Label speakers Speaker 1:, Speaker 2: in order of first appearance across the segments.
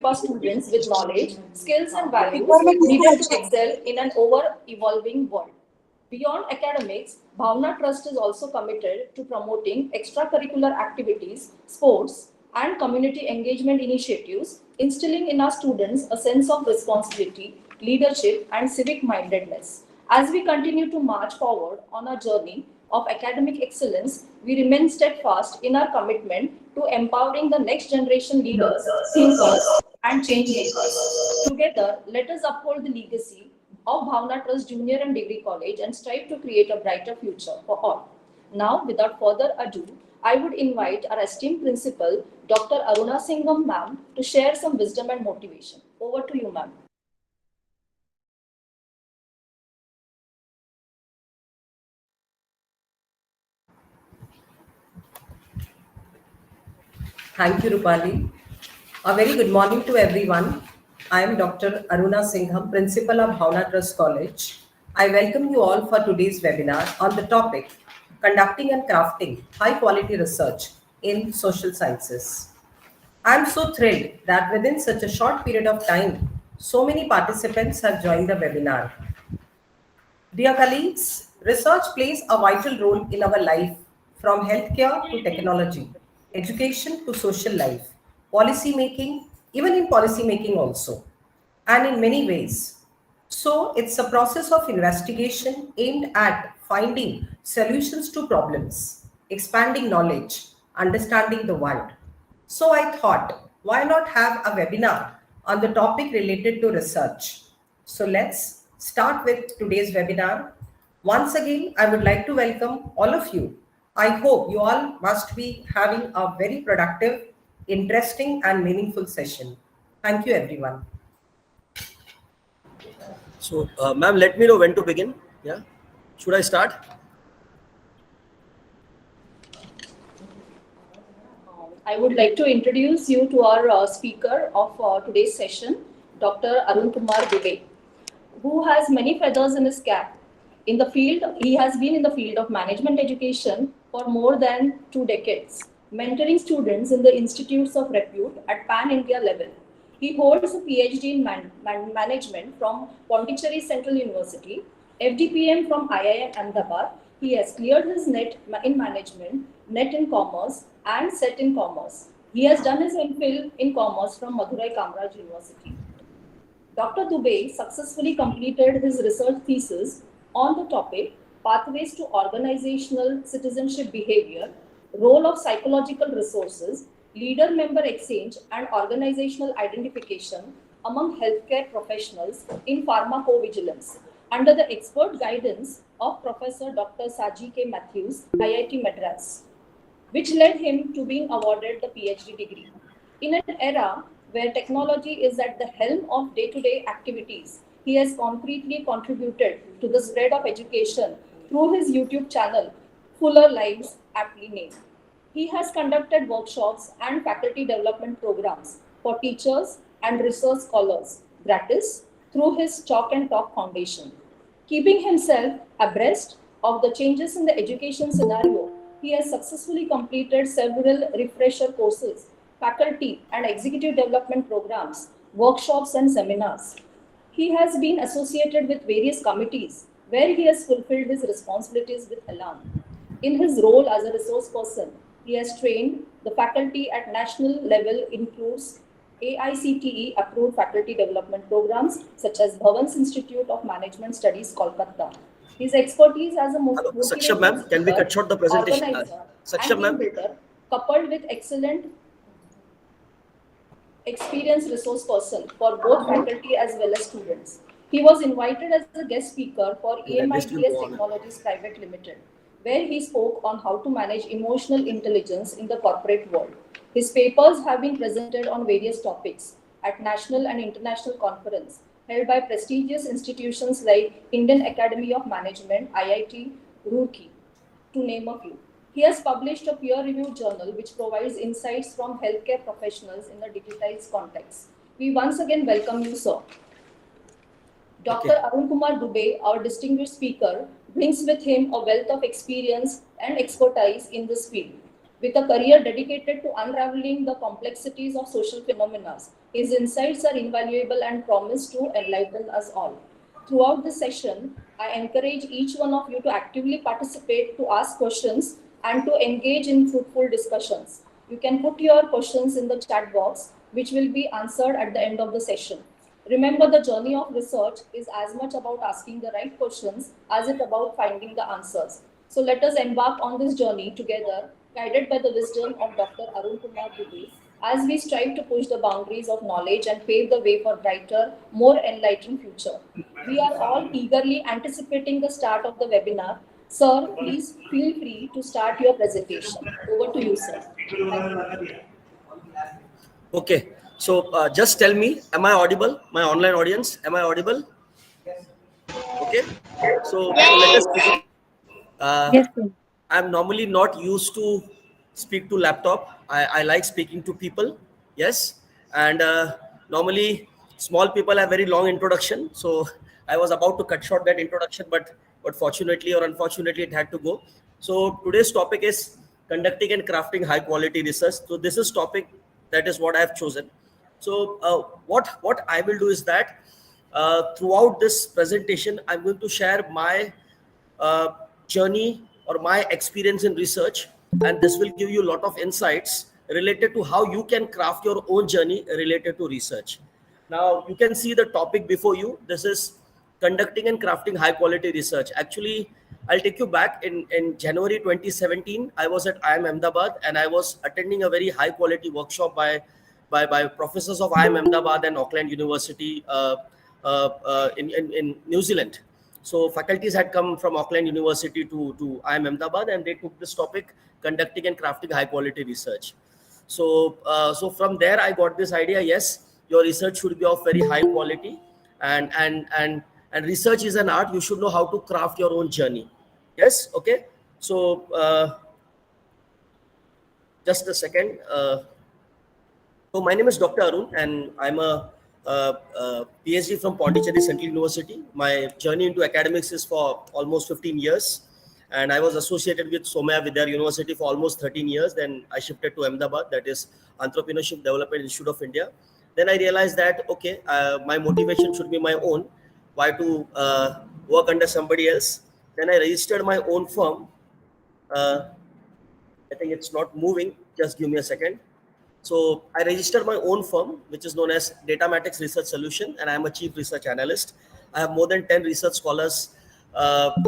Speaker 1: our students with knowledge, skills, and values needed to excel in an ever-evolving world. Beyond academics, Bhavna Trust is also committed to promoting extracurricular activities, sports, and community engagement initiatives, instilling in our students a sense of responsibility, leadership, and civic mindedness. As we continue to march forward on our journey of academic excellence, we remain steadfast in our commitment to empowering the next generation leaders, thinkers, and change makers. Together, let us uphold the legacy of Bhavna Trust Junior and Degree College and strive to create a brighter future for all. Now, without further ado, I would invite our esteemed principal, Dr. Aruna Singham, ma'am, to share some wisdom and motivation. Over to you, ma'am.
Speaker 2: Thank you, Rupali. A very good morning to everyone. I am Dr. Aruna Singham, Principal of Bhavna Trust College. I welcome you all for today's webinar on the topic Conducting and Crafting High Quality Research in Social Sciences. I am so thrilled that within such a short period of time, so many participants have joined the webinar. Dear colleagues, research plays a vital role in our life from healthcare to technology, education to social life, policy making, even in policy making also, and in many ways. So it's a process of investigation aimed at finding solutions to problems, expanding knowledge, understanding the world. So I thought, why not have a webinar on the topic related to research? So let's start with today's webinar. Once again, I would like to welcome all of you. I hope you all must be having a very productive, interesting, and meaningful session. Thank you, everyone.
Speaker 3: So, ma'am, let me know when to begin. Yeah. Should I start?
Speaker 1: I would like to introduce you to our speaker of today's session, Dr. Arun Kumar Dubey, who has many feathers in his cap. In the field, he has been in the field of management education for more than 2 decades, mentoring students in the institutes of repute at pan-India level. He holds a PhD in management from Pondicherry Central University, FDPM from IIM Ahmedabad. He has cleared his NET in management, NET in commerce, and SET in commerce. He has done his MPhil in commerce from Madurai Kamraj University. Dr. Dubey successfully completed his research thesis on the topic Pathways to Organizational Citizenship Behavior, Role of Psychological Resources, Leader-Member Exchange, and Organizational Identification among Healthcare Professionals in Pharmacovigilance under the expert guidance of Professor Dr. Saji K. Matthews, IIT Madras, which led him to being awarded the PhD degree. In an era where technology is at the helm of day-to-day activities, he has concretely contributed to the spread of education through his YouTube channel, Fuller Lives, aptly named. He has conducted workshops and faculty development programs for teachers and research scholars, gratis, through his Chalk and Talk Foundation. Keeping himself abreast of the changes in the education scenario, he has successfully completed several refresher courses, faculty and executive development programs, workshops, and seminars. He has been associated with various committees where he has fulfilled his responsibilities with elan. In his role as a resource person, he has trained the faculty at national level, includes AICTE approved faculty development programs such as Bhavan's Institute of Management Studies, Kolkata. His expertise as a
Speaker 3: Saksham ma'am, can we cut short the presentation?
Speaker 1: organizer,
Speaker 3: Saksham
Speaker 1: and
Speaker 3: ma'am.
Speaker 1: team builder, coupled with excellent experienced resource person for both faculty as well as students. He was invited as a guest speaker for EMITS Technologies Private Limited, where he spoke on how to manage emotional intelligence in the corporate world. His papers have been presented on various topics at national and international conferences held by prestigious institutions like Indian Academy of Management, IIT Roorkee, to name a few. He has published a peer-reviewed journal which provides insights from healthcare professionals in a digitized context. We once again welcome you, sir. Dr. Arun Kumar Dubey, our distinguished speaker, brings with him a wealth of experience and expertise in this field. With a career dedicated to unraveling the complexities of social phenomena, his insights are invaluable and promise to enlighten us all. Throughout this session, I encourage each one of you to actively participate, to ask questions, and to engage in fruitful discussions. You can put your questions in the chat box, which will be answered at the end of the session. Remember, the journey of research is as much about asking the right questions as it about finding the answers. So let us embark on this journey together, guided by the wisdom of Dr. Arun Kumar Dubey, as we strive to push the boundaries of knowledge and pave the way for brighter, more enlightened future. We are all eagerly anticipating the start of the webinar. Sir, please feel free to start your presentation. Over to you, sir. Thank you.
Speaker 3: Okay. So just tell me, am I audible? My online audience, am I audible? Okay. So let us begin. Uh,
Speaker 4: Yes, sir.
Speaker 3: I'm normally not used to speak to laptop. I like speaking to people. Yes, and normally small people have very long introduction. So I was about to cut short that introduction, but fortunately or unfortunately it had to go. So today's topic is conducting and crafting high quality research. So this is topic, that is what I have chosen. So what I will do is that throughout this presentation, I'm going to share my uh, journey or my experience in research, and this will give you a lot of insights related to how you can craft your own journey related to research. Now you can see the topic before you. This is conducting and crafting high quality research. Actually, I'll take you back in January 2017. I was at IIM Ahmedabad and I was attending a very high quality workshop by professors of IIM Ahmedabad and Auckland University in New Zealand. So faculties had come from Auckland University to IIM Ahmedabad, and they took this topic, conducting and crafting high quality research. So from there I got this idea. Yes, your research should be of very high quality, and research is an art. You should know how to craft your own journey. Yes. Okay. So just a second. So my name is Dr. Arun, and I'm a PhD from Pondicherry Central University. My journey into academics is for almost 15 years, and I was associated with Somaya Vidya University for almost 13 years. Then I shifted to Ahmedabad, that is Entrepreneurship Development Institute of India. Then I realized that okay, my motivation should be my own. Why to work under somebody else? Then I registered my own firm. Uh, I think it's not moving. Just give me a second. So I registered my own firm, which is known as Datamatics Research Solution, and I'm a chief research analyst. I have more than 10 research scholars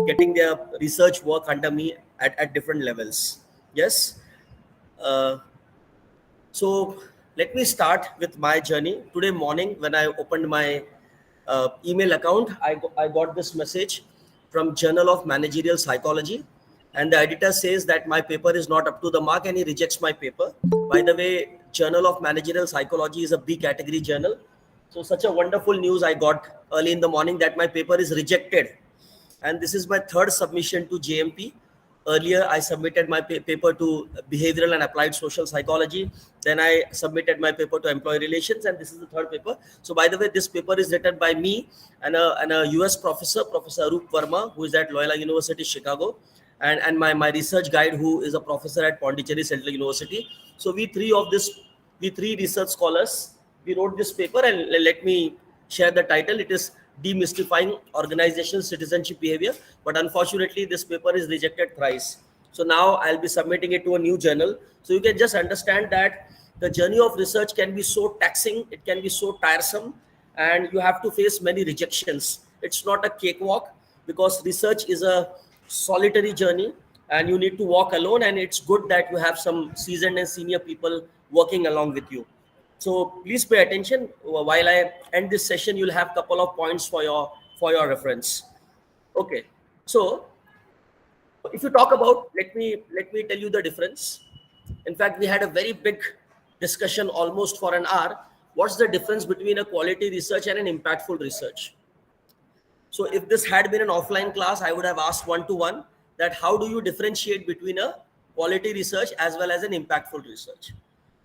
Speaker 3: getting their research work under me at different levels. Yes. Uh, so let me start with my journey. Today morning, when I opened my email account, I got this message from Journal of Managerial Psychology, and the editor says that my paper is not up to the mark, and he rejects my paper. By the way, Journal of Managerial Psychology is a B category journal. So such a wonderful news I got early in the morning that my paper is rejected, and this is my third submission to JMP. Earlier, I submitted my paper to behavioral and applied social psychology. Then I submitted my paper to employee relations, and this is the third paper. So, by the way, this paper is written by me and a US professor, Professor Arup Verma, who is at Loyola University, Chicago, and my research guide, who is a professor at Pondicherry Central University. So, we three research scholars, we wrote this paper, and let me share the title. It is Demystifying Organizational Citizenship Behavior, but unfortunately this paper is rejected thrice. So now I'll be submitting it to a new journal. So you can just understand that the journey of research can be so taxing, it can be so tiresome, and you have to face many rejections. It's not a cakewalk, because research is a solitary journey and you need to walk alone, and it's good that you have some seasoned and senior people working along with you. So please pay attention. While I end this session, you'll have a couple of points for your reference. Okay. So if you talk about, let me tell you the difference. In fact, we had a very big discussion almost for an hour. What's the difference between a quality research and an impactful research? So if this had been an offline class, I would have asked one-to-one that how do you differentiate between a quality research as well as an impactful research?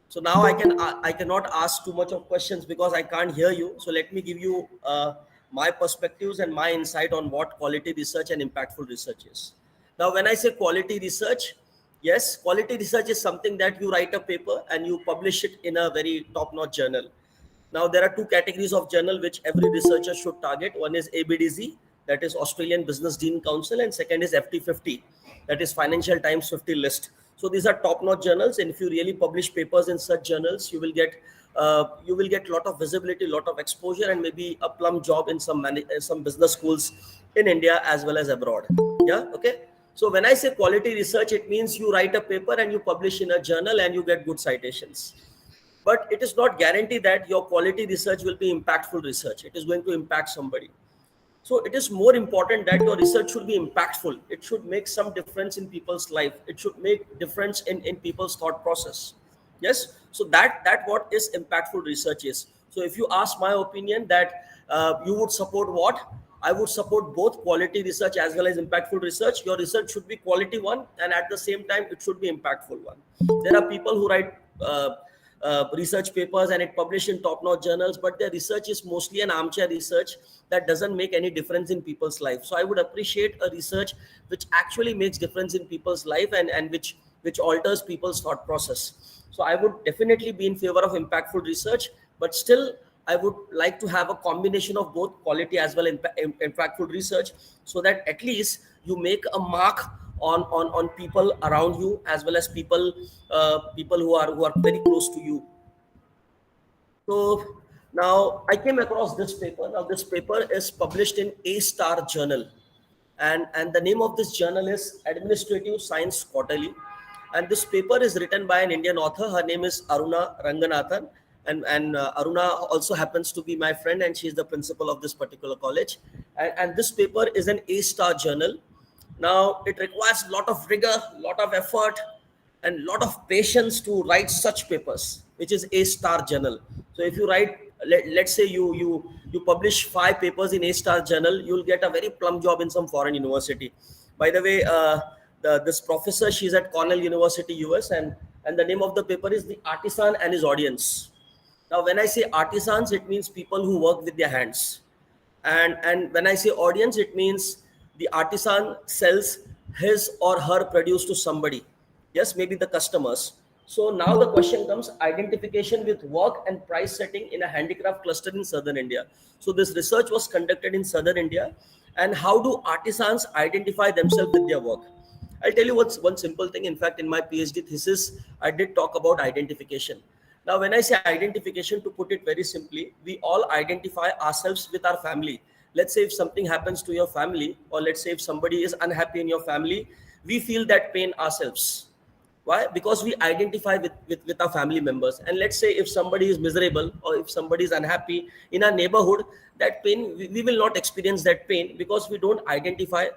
Speaker 3: So now I cannot ask too much of questions because I can't hear you. So let me give you my perspectives and my insight on what quality research and impactful research is. Now, when I say quality research, Yes, quality research is something that you write a paper and you publish it in a very top-notch journal. Now, there are two categories of journal which every researcher should target. One is ABDZ, that is Australian Business Dean Council, and second is FT50, that is Financial Times 50 list. So these are top-notch journals, and if you really publish papers in such journals, you will get a lot of visibility, a lot of exposure, and maybe a plum job in some business schools in India as well as abroad. Yeah, okay. So when I say quality research, it means you write a paper and you publish in a journal and you get good citations. But it is not guaranteed that your quality research will be impactful research. It is going to impact somebody. So it is more important that your research should be impactful. It should make some difference in people's life. It should make difference in people's thought process. Yes. So that what is impactful research is. So if you ask my opinion that you would support what, I would support both quality research as well as impactful research. Your research should be quality one, and at the same time, it should be impactful one. There are people who write research papers and it published in top-notch journals, but their research is mostly an armchair research that doesn't make any difference in people's life. So I would appreciate a research which actually makes difference in people's life and which alters people's thought process. So I would definitely be in favor of impactful research, but still I would like to have a combination of both quality as well as impactful research, so that at least you make a mark on people around you as well as people who are very close to you. So now I came across this paper. Now this paper is published in A Star Journal, and the name of this journal is Administrative Science Quarterly. And this paper is written by an Indian author. Her name is Aruna Ranganathan, and Aruna also happens to be my friend, and she is the principal of this particular college. And this paper is an A Star Journal. Now it requires a lot of rigor, lot of effort, and lot of patience to write such papers, which is A Star Journal. So if you write, let's say you publish 5 papers in A Star Journal, you'll get a very plum job in some foreign university. By the way, this professor, she's at Cornell University, US, and the name of the paper is The Artisan and His Audience. Now, when I say artisans, it means people who work with their hands. And when I say audience, it means the artisan sells his or her produce to somebody. Yes, maybe the customers. So now the question comes: identification with work and price setting in a handicraft cluster in southern India. So this research was conducted in southern India. And how do artisans identify themselves with their work? I'll tell you what's one simple thing. In fact, in my PhD thesis, I did talk about identification. Now, when I say identification, to put it very simply, we all identify ourselves with our family. Let's say if something happens to your family, or let's say if somebody is unhappy in your family, we feel that pain ourselves. Why? Because we identify with our family members. And let's say if somebody is miserable or if somebody is unhappy in our neighborhood, that pain, we will not experience that pain because we don't identify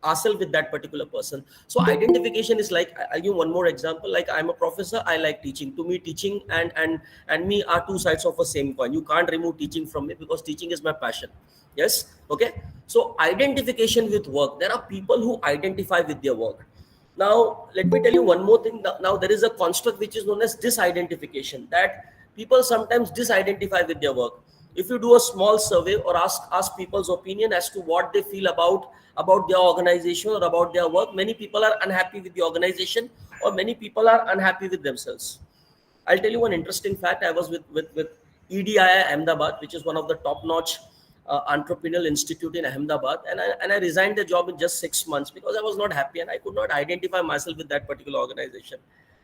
Speaker 3: ourselves with that particular person. So identification is like, I'll give one more example. Like, I'm a professor, I like teaching. To me, teaching and me are two sides of a same coin. You can't remove teaching from me because teaching is my passion. Yes. Okay. So identification with work. There are people who identify with their work. Now, let me tell you one more thing. Now, there is a construct which is known as disidentification, that people sometimes disidentify with their work. If you do a small survey or ask people's opinion as to what they feel about their organization or about their work, many people are unhappy with the organization, or many people are unhappy with themselves. I'll tell you one interesting fact. I was with EDI Ahmedabad, which is one of the top-notch entrepreneurial institute in Ahmedabad, and I resigned the job in just 6 months because I was not happy and I could not identify myself with that particular organization.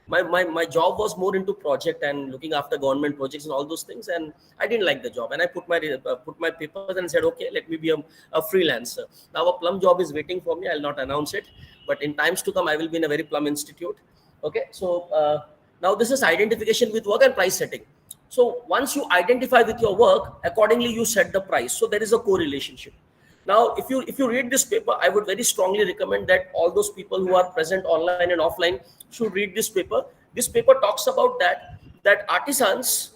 Speaker 3: My job was more into project and looking after government projects and all those things, and I didn't like the job, and I put my papers and said, okay, let me be a freelancer. Now a plum job is waiting for me. I'll not announce it, but in times to come I will be in a very plum institute. Okay, so now this is identification with work and price setting. So once you identify with your work, accordingly you set the price. So there is a correlationship. Now, if you read this paper, I would very strongly recommend that all those people who are present online and offline should read this paper. This paper talks about that artisans,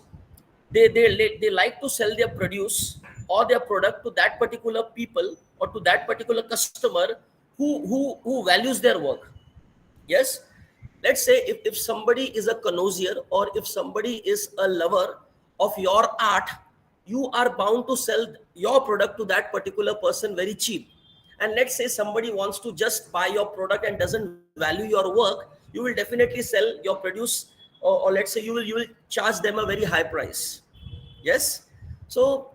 Speaker 3: they like to sell their produce or their product to that particular people or to that particular customer who values their work. Yes. Let's say if somebody is a connoisseur or if somebody is a lover of your art, you are bound to sell your product to that particular person very cheap. And let's say somebody wants to just buy your product and doesn't value your work, you you will definitely sell your produce, or let's say you will charge them a very high price. Yes. So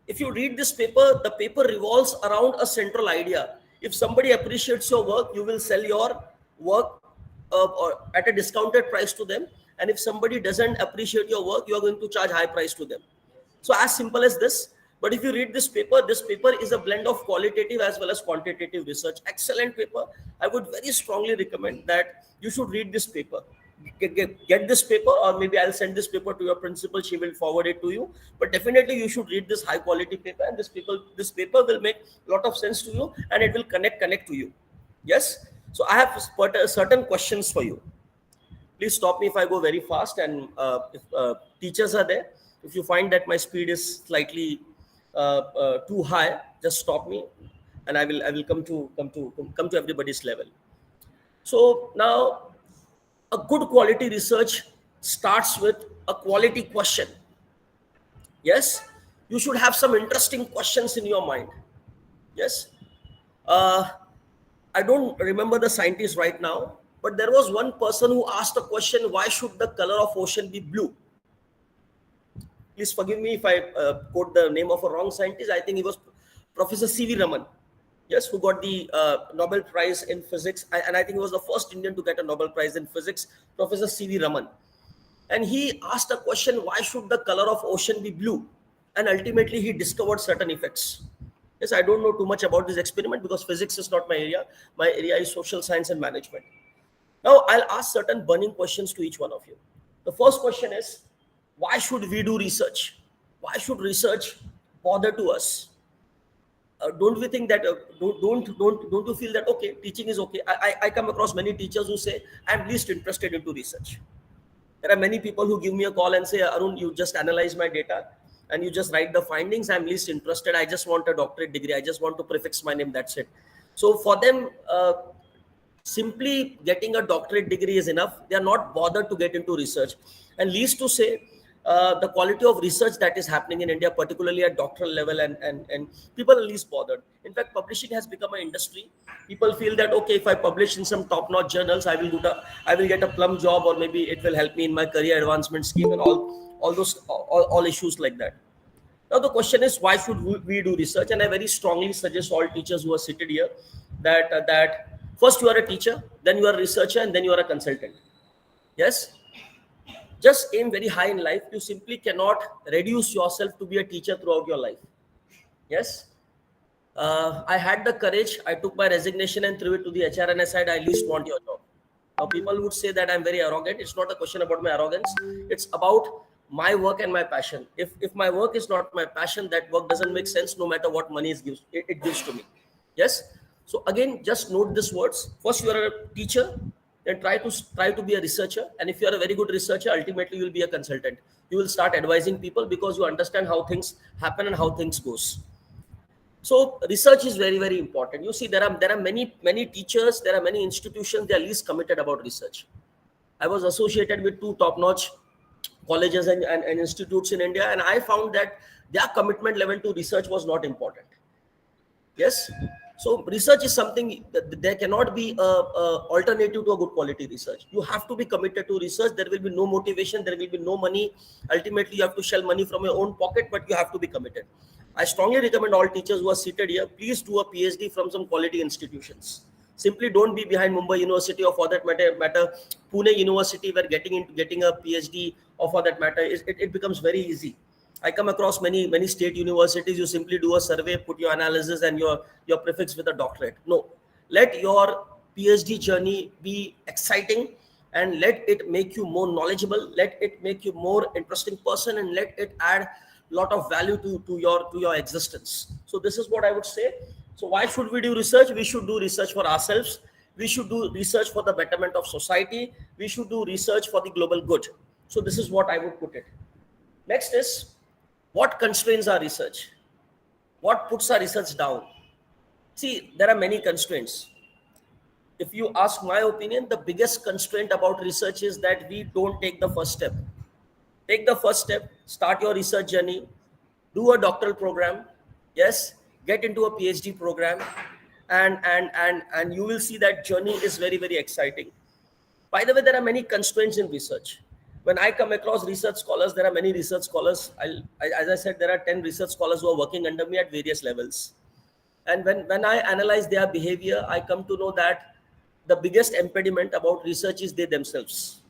Speaker 3: if you read this paper, the paper revolves around a central idea. If somebody appreciates your work, you will sell your work or at a discounted price to them. And if somebody doesn't appreciate your work, you are going to charge high price to them. So as simple as this. But if you read this paper is a blend of qualitative as well as quantitative research. Excellent paper. I would very strongly recommend that you should read this paper. Get this paper, or maybe I'll send this paper to your principal. She will forward it to you. But definitely you should read this high quality paper, and this paper will make a lot of sense to you, and it will connect to you. Yes. So I have certain questions for you. Please stop me if I go very fast, and if teachers are there, if you find that my speed is slightly too high, just stop me, and I will come to everybody's level. So now, a good quality research starts with a quality question. Yes, you should have some interesting questions in your mind. Yes. uh, I don't remember the scientist right now, but there was one person who asked a question: why should the color of ocean be blue? Please forgive me if I quote the name of a wrong scientist. I think he was Professor C.V. Raman. Yes, who got the Nobel Prize in physics, and I think he was the first Indian to get a Nobel Prize in physics, Professor C.V. Raman. And he asked a question: why should the color of ocean be blue? And ultimately he discovered certain effects. Yes, I don't know too much about this experiment because physics is not my area. My area is social science and management. Now I'll ask certain burning questions to each one of you. The first question is, why should we do research? Why should research bother to us? Don't we think that don't you feel that okay, teaching is okay? I come across many teachers who say I'm least interested into research. There are many people who give me a call and say, Arun, you just analyze my data and you just write the findings. I'm least interested. I just want a doctorate degree. I just want to prefix my name. That's it. So for them, simply getting a doctorate degree is enough. They are not bothered to get into research. And least to say, the quality of research that is happening in India, particularly at doctoral level, and people are least bothered. In fact, publishing has become an industry. People feel that okay, if I publish in some top-notch journals, I will get a plum job, or maybe it will help me in my career advancement scheme, and all issues like that. Now the question is, why should we do research? And I very strongly suggest all teachers who are seated here that first you are a teacher, then you are a researcher, and then you are a consultant. Yes, just aim very high in life. You simply cannot reduce yourself to be a teacher throughout your life. Yes, I had the courage. I took my resignation and threw it to the HR, and I said, I least want your job. Now, people would say that I'm very arrogant. It's not a question about my arrogance. It's about my work and my passion. If my work is not my passion, that work doesn't make sense no matter what money it gives to me. Yes. So again, just note these words. First, you are a teacher, then try to be a researcher. And if you are a very good researcher, ultimately you will be a consultant. You will start advising people because you understand how things happen and how things goes. So research is very, very important. You see, there are many teachers, there are many institutions, they are least committed about research. I was associated with two top-notch colleges and institutes in India, and I found that their commitment level to research was not important. Yes. So research is something that there cannot be a alternative to a good quality research. You have to be committed to research. There will be no motivation. There will be no money. Ultimately, you have to shell money from your own pocket, but you have to be committed. I strongly recommend all teachers who are seated here, please do a PhD from some quality institutions. Simply don't be behind Mumbai University, or for that matter Pune University, where getting a PhD, or for that matter, it becomes very easy. I come across many state universities. You simply do a survey, put your analysis and your prefix with a doctorate. No, let your PhD journey be exciting, and let it make you more knowledgeable. Let it make you more interesting person, and let it add lot of value to your existence. So this is what I would say. So why should we do research? We should do research for ourselves. We should do research for the betterment of society. We should do research for the global good. So this is what I would put it. Next is, what constrains our research? What puts our research down? See, there are many constraints. If you ask my opinion, the biggest constraint about research is that we don't take the first step. Take the first step, start your research journey, do a doctoral program, yes, get into a PhD program, and you will see that journey is very, very exciting. By the way, there are many constraints in research. When I come across research scholars, there are many research scholars. As I said, there are 10 research scholars who are working under me at various levels. And when I analyze their behavior, I come to know that the biggest impediment about research is they themselves.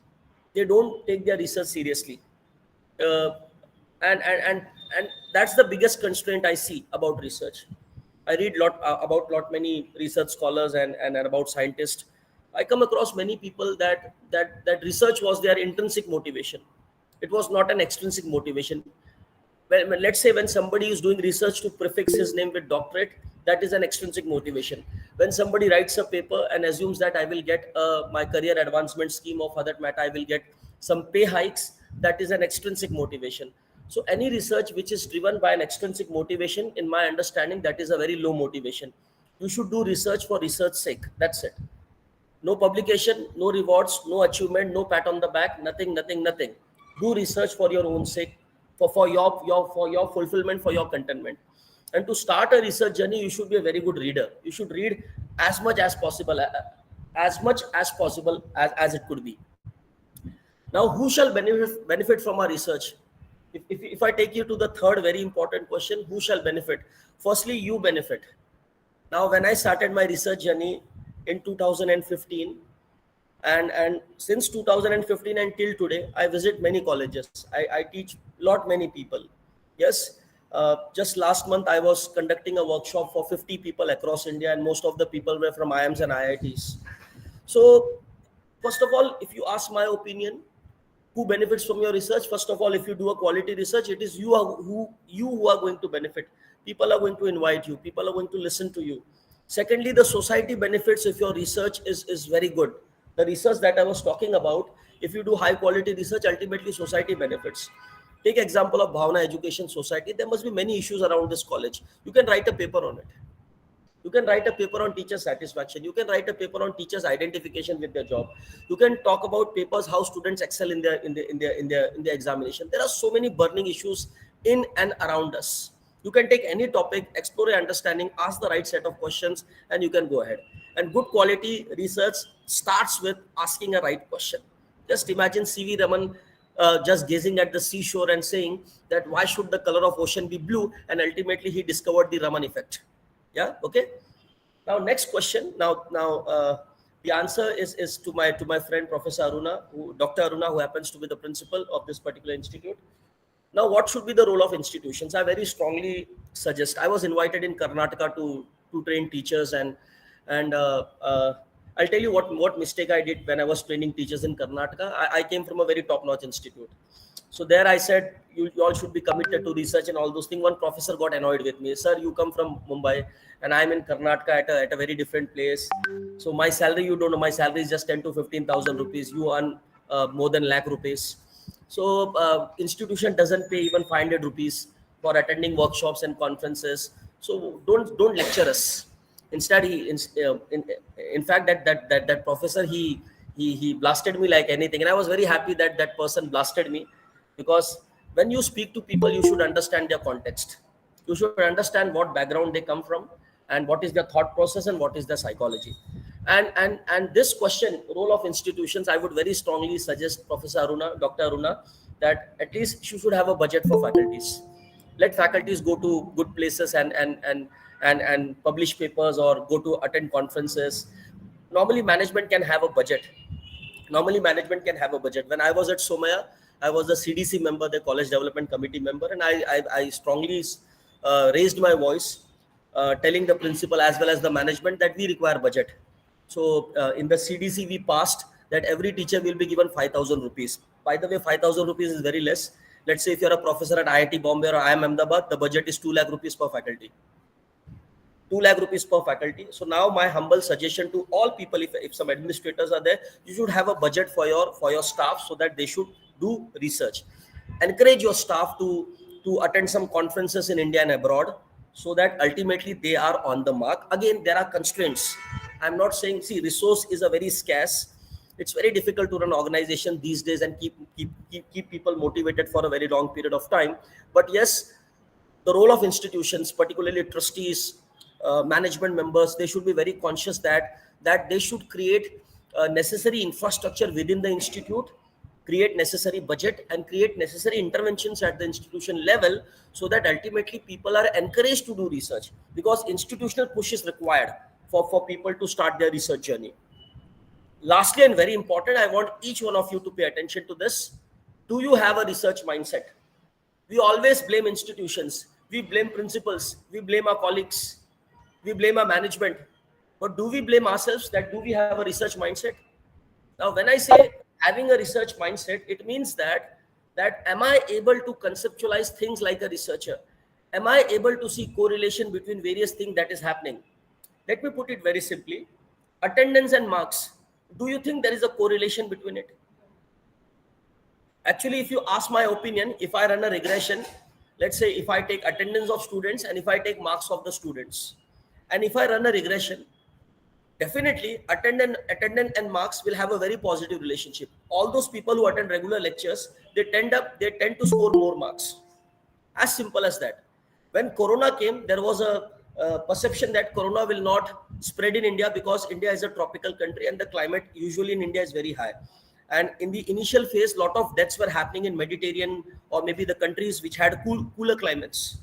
Speaker 3: They don't take their research seriously. Uh, and that's the biggest constraint I see about research. I read about many research scholars and about scientists. I come across many people that research was their intrinsic motivation. It was not an extrinsic motivation. Let's say when somebody is doing research to prefix his name with doctorate, that is an extrinsic motivation. When somebody writes a paper and assumes that I will get my career advancement scheme, or for that matter I will get some pay hikes, that is an extrinsic motivation. So any research which is driven by an extrinsic motivation, in my understanding, that is a very low motivation. You should do research for research sake, that's it. No publication, no rewards, no achievement, no pat on the back, nothing. Do research for your own sake, for your fulfillment, for your contentment. And to start a research journey, you should be a very good reader. You should read as much as possible, as it could be. Now, who shall benefit from our research? If I take you to the third very important question, who shall benefit? Firstly, you benefit. Now, when I started my research journey in 2015, and since 2015 until today, I visit many colleges. I teach many people. Yes, just last month I was conducting a workshop for 50 people across India, and most of the people were from IIMs and IITs. So, first of all, if you ask my opinion, who benefits from your research? First of all, if you do a quality research, it is who are going to benefit. People are going to invite you. People are going to listen to you. Secondly, the society benefits if your research is very good. The research that I was talking about, if you do high quality research, ultimately society benefits. Take example of Bhavna Education Society. There must be many issues around this college. You can write a paper on it. You can write a paper on teacher satisfaction. You can write a paper on teachers' identification with their job. You can talk about papers how students excel in their examination. There are so many burning issues in and around us. You can take any topic, explore your understanding, ask the right set of questions, and you can go ahead. And good quality research starts with asking a right question. Just imagine C.V. Raman just gazing at the seashore and saying that why should the color of ocean be blue, and ultimately he discovered the Raman effect. Yeah, okay. Now next question. The answer is to my friend Professor Aruna, Dr. Aruna, who happens to be the principal of this particular institute. Now, what should be the role of institutions? I very strongly suggest. I was invited in Karnataka to train teachers, and I'll tell you what mistake I did when I was training teachers in Karnataka. I came from a very top-notch institute. So there I said, you all should be committed to research and all those things. One professor got annoyed with me. Sir, you come from Mumbai and I'm in Karnataka at a very different place. So my salary, you don't know, my salary is just 10 to 15,000 rupees. You earn more than lakh rupees. So institution doesn't pay even 500 rupees for attending workshops and conferences. So don't lecture us. Instead, in fact, that professor, he blasted me like anything. And I was very happy that that person blasted me, because when you speak to people, you should understand their context. You should understand what background they come from and what is their thought process and what is their psychology. And this question, role of institutions, I would very strongly suggest Professor Aruna, Dr. Aruna, that at least you should have a budget for faculties. Let faculties go to good places and publish papers or go to attend conferences. Normally management can have a budget. When I was at Somaya, I was a CDC member, the College Development Committee member, and I strongly raised my voice, telling the principal as well as the management that we require budget. So in the CDC, we passed that every teacher will be given 5,000 rupees. By the way, 5,000 rupees is very less. Let's say if you're a professor at IIT Bombay or IIM Ahmedabad, the budget is 2 lakh rupees per faculty. 2 lakh rupees per faculty. So now my humble suggestion to all people, if some administrators are there, you should have a budget for your staff so that they should do research. Encourage your staff to attend some conferences in India and abroad, so that ultimately they are on the mark. Again, there are constraints. I'm not saying, see, resource is a very scarce. It's very difficult to run an organization these days and keep people motivated for a very long period of time. But yes, the role of institutions, particularly trustees, management members, they should be very conscious that they should create necessary infrastructure within the institute, create necessary budget, and create necessary interventions at the institution level, so that ultimately people are encouraged to do research, because institutional push is required for people to start their research journey. Lastly, and very important, I want each one of you to pay attention to this. Do you have a research mindset? We always blame institutions, we blame principals, we blame our colleagues, we blame our management. But do we blame ourselves, that do we have a research mindset? Now, when I say having a research mindset, it means that am I able to conceptualize things like a researcher? Am I able to see correlation between various things that is happening? Let me put it very simply. Attendance and marks. Do you think there is a correlation between it? Actually, if you ask my opinion, if I run a regression, let's say if I take attendance of students and if I take marks of the students, and if I run a regression, definitely attendance and marks will have a very positive relationship. All those people who attend regular lectures, they tend to score more marks. As simple as that. When Corona came, there was a perception that Corona will not spread in India because India is a tropical country and the climate usually in India is very high. And in the initial phase, lot of deaths were happening in Mediterranean or maybe the countries which had cooler climates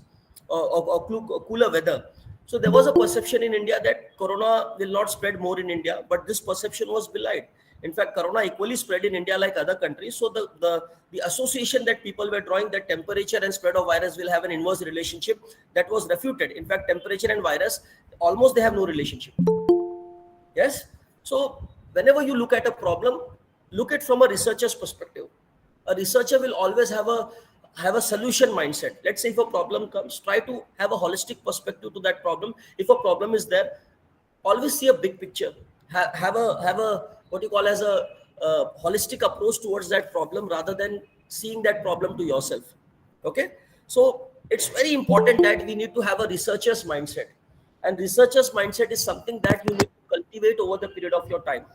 Speaker 3: or cooler weather. So there was a perception in India that Corona will not spread more in India, but this perception was belied. In fact, Corona equally spread in India like other countries. So the association that people were drawing, that temperature and spread of virus will have an inverse relationship, that was refuted. In fact, temperature and virus, almost they have no relationship. Yes. So whenever you look at a problem, look at from a researcher's perspective. A researcher will always have a solution mindset. Let's say if a problem comes, try to have a holistic perspective to that problem. If a problem is there, always see a big picture. Have a what you call as a holistic approach towards that problem rather than seeing that problem to yourself. Okay. So it's very important that we need to have a researcher's mindset, and researcher's mindset is something that you need to cultivate over the period of your time.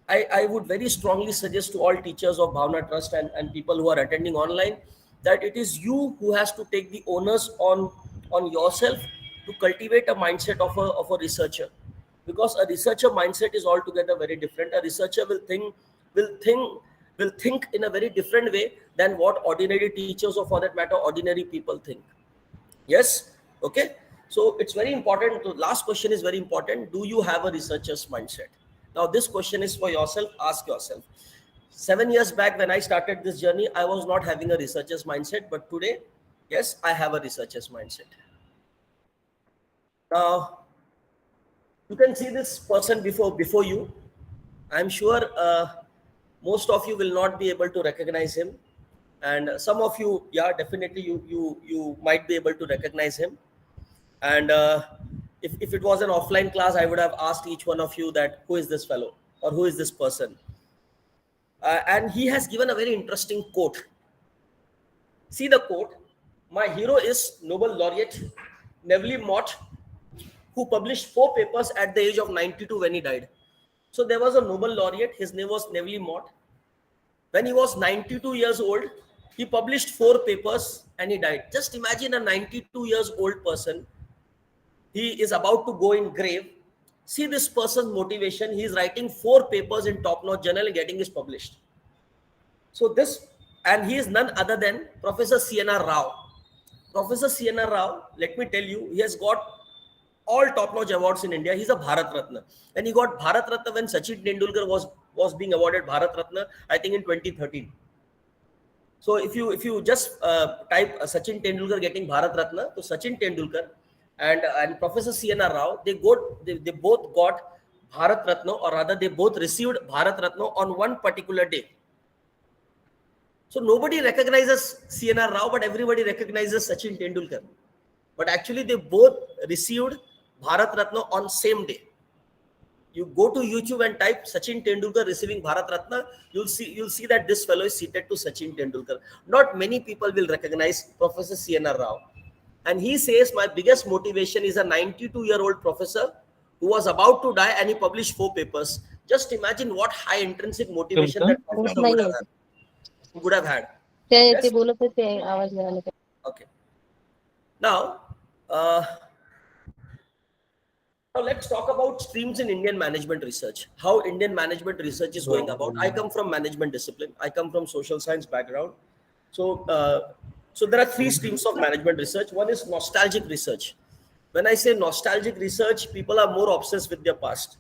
Speaker 3: I would very strongly suggest to all teachers of Bhavna Trust and people who are attending online, that it is you who has to take the onus on yourself to cultivate a mindset of a researcher, because a researcher mindset is altogether very different. A researcher will think will think in a very different way than what ordinary teachers or for that matter ordinary people think. Yes. Okay. So it's very important. The last question is very important. Do you have a researcher's mindset? Now, this question is for yourself. Ask yourself. 7 years back, when I started this journey, I was not having a researcher's mindset. But today, yes, I have a researcher's mindset. Now, you can see this person before you. I'm sure most of you will not be able to recognize him, and some of you, yeah, definitely you might be able to recognize him. And if it was an offline class, I would have asked each one of you that who is this fellow or who is this person. And he has given a very interesting quote. See the quote. My hero is Nobel laureate Neville Mott, who published 4 papers at the age of 92 when he died. So there was a Nobel laureate. His name was Neville Mott. When he was 92 years old, he published 4 papers and he died. Just imagine a 92 years old person. He is about to go in grave. See this person's motivation. He is writing 4 papers in top-notch journal and getting this published. So this, and he is none other than Professor C.N.R. Rao. Professor C.N.R. Rao, let me tell you, he has got all top-notch awards in India. He's a Bharat Ratna. And he got Bharat Ratna when Sachin Tendulkar was being awarded Bharat Ratna, I think in 2013. So if you just type Sachin Tendulkar getting Bharat Ratna, so Sachin Tendulkar and Professor C.N.R. Rao, they both got Bharat Ratna, or rather they both received Bharat Ratna on one particular day. So nobody recognizes C.N.R. Rao, but everybody recognizes Sachin Tendulkar. But actually they both received Bharat Ratna on same day. You go to YouTube and type Sachin Tendulkar receiving Bharat Ratna, you'll see that this fellow is seated to Sachin Tendulkar. Not many people will recognize Professor C.N.R. Rao. And he says, my biggest motivation is a 92-year-old professor who was about to die and he published 4 papers. Just imagine what high intrinsic motivation that professor would have had. Yes? Okay. Now, Now let's talk about streams in Indian management research. How Indian management research is going about. I come from management discipline. I come from social science background. So, so there are three streams of management research. One is nostalgic research. When I say nostalgic research, people are more obsessed with their past.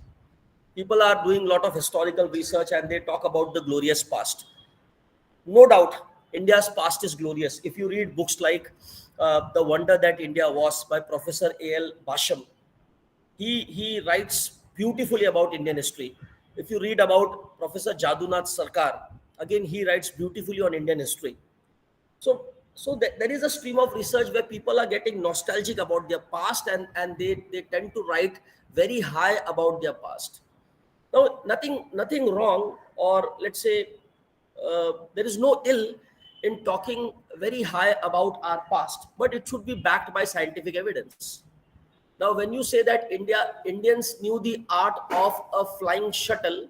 Speaker 3: People are doing a lot of historical research and they talk about the glorious past. No doubt, India's past is glorious. If you read books like The Wonder That India Was by Professor A.L. Basham, he writes beautifully about Indian history. If you read about Professor Jadunath Sarkar, again, he writes beautifully on Indian history. So there is a stream of research where people are getting nostalgic about their past and they tend to write very high about their past. Now, nothing wrong, or let's say there is no ill in talking very high about our past, but it should be backed by scientific evidence. Now, when you say that Indians knew the art of a flying shuttle,